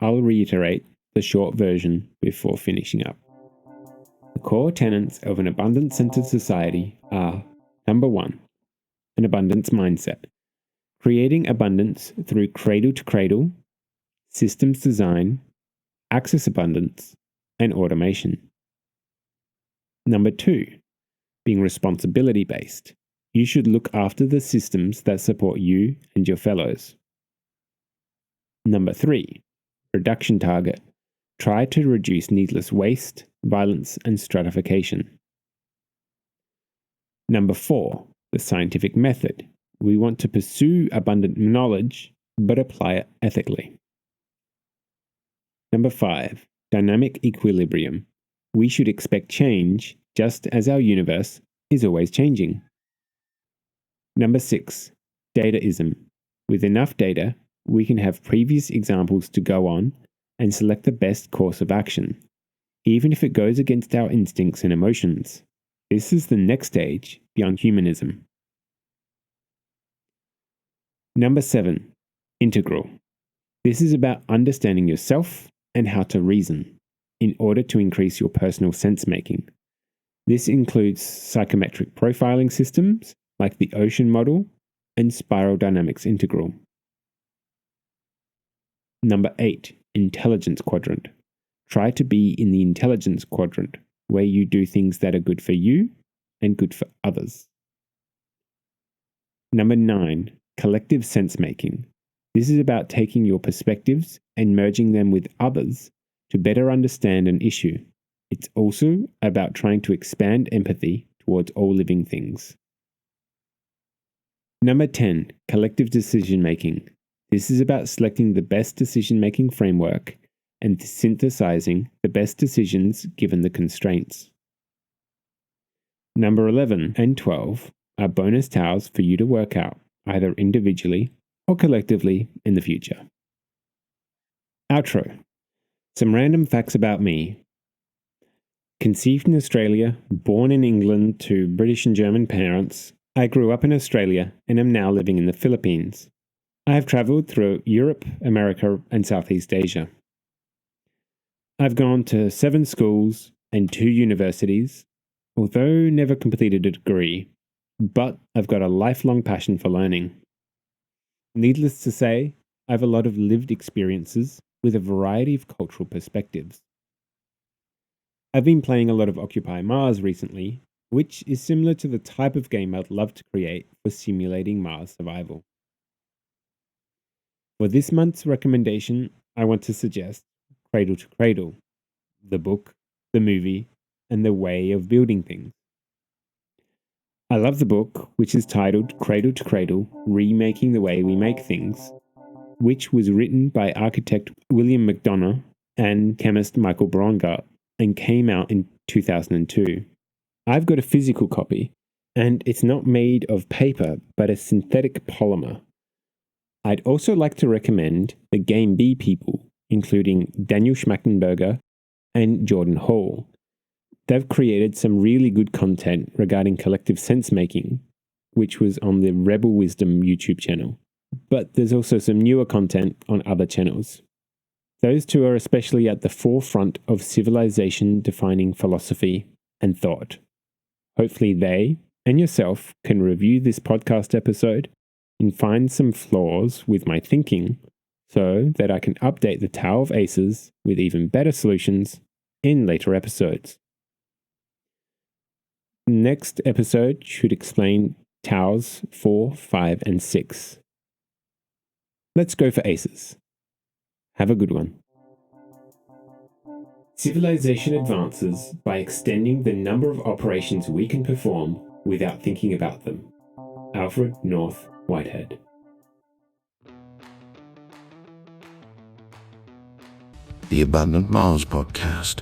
I'll reiterate the short version before finishing up. The core tenets of an abundance-centered society are: number 1, an abundance mindset, creating abundance through cradle to cradle, systems design, access abundance, and automation. Number 2, being responsibility-based. You should look after the systems that support you and your fellows. Number 3, reduction target. Try to reduce needless waste, violence, and stratification. Number 4, the scientific method. We want to pursue abundant knowledge, but apply it ethically. Number 5, dynamic equilibrium. We should expect change, just as our universe is always changing. Number 6, Dataism. With enough data, we can have previous examples to go on and select the best course of action, even if it goes against our instincts and emotions. This is the next stage beyond humanism. Number 7, integral. This is about understanding yourself and how to reason in order to increase your personal sense-making. This includes psychometric profiling systems like the Ocean model and spiral dynamics integral. Number 8, intelligence quadrant. Try to be in the intelligence quadrant, where you do things that are good for you and good for others. Number 9, collective sense-making. This is about taking your perspectives and merging them with others to better understand an issue. It's also about trying to expand empathy towards all living things. Number 10, collective decision-making. This is about selecting the best decision-making framework and synthesizing the best decisions given the constraints. Number 11 and 12 are bonus Taos for you to work out, either individually or collectively in the future. Outro. Some random facts about me. Conceived in Australia, born in England to British and German parents, I grew up in Australia and am now living in the Philippines. I have travelled through Europe, America, and Southeast Asia. I've gone to 7 schools and 2 universities, although never completed a degree, but I've got a lifelong passion for learning. Needless to say, I have a lot of lived experiences with a variety of cultural perspectives. I've been playing a lot of Occupy Mars recently, which is similar to the type of game I'd love to create for simulating Mars survival. For this month's recommendation, I want to suggest Cradle to Cradle, the book, the movie, and the way of building things. I love the book, which is titled Cradle to Cradle, Remaking the Way We Make Things, which was written by architect William McDonough and chemist Michael Braungart and came out in 2002. I've got a physical copy, and it's not made of paper, but a synthetic polymer. I'd also like to recommend the Game B people, including Daniel Schmachtenberger and Jordan Hall. They've created some really good content regarding collective sense-making, which was on the Rebel Wisdom YouTube channel. But there's also some newer content on other channels. Those two are especially at the forefront of civilization-defining philosophy and thought. Hopefully they and yourself can review this podcast episode and find some flaws with my thinking so that I can update the Tao of ACeS with even better solutions in later episodes. Next episode should explain Tao's 4, 5, and 6. Let's go for ACES. Have a good one. Civilization advances by extending the number of operations we can perform without thinking about them. Alfred North Whitehead. The Abundant Mars Podcast.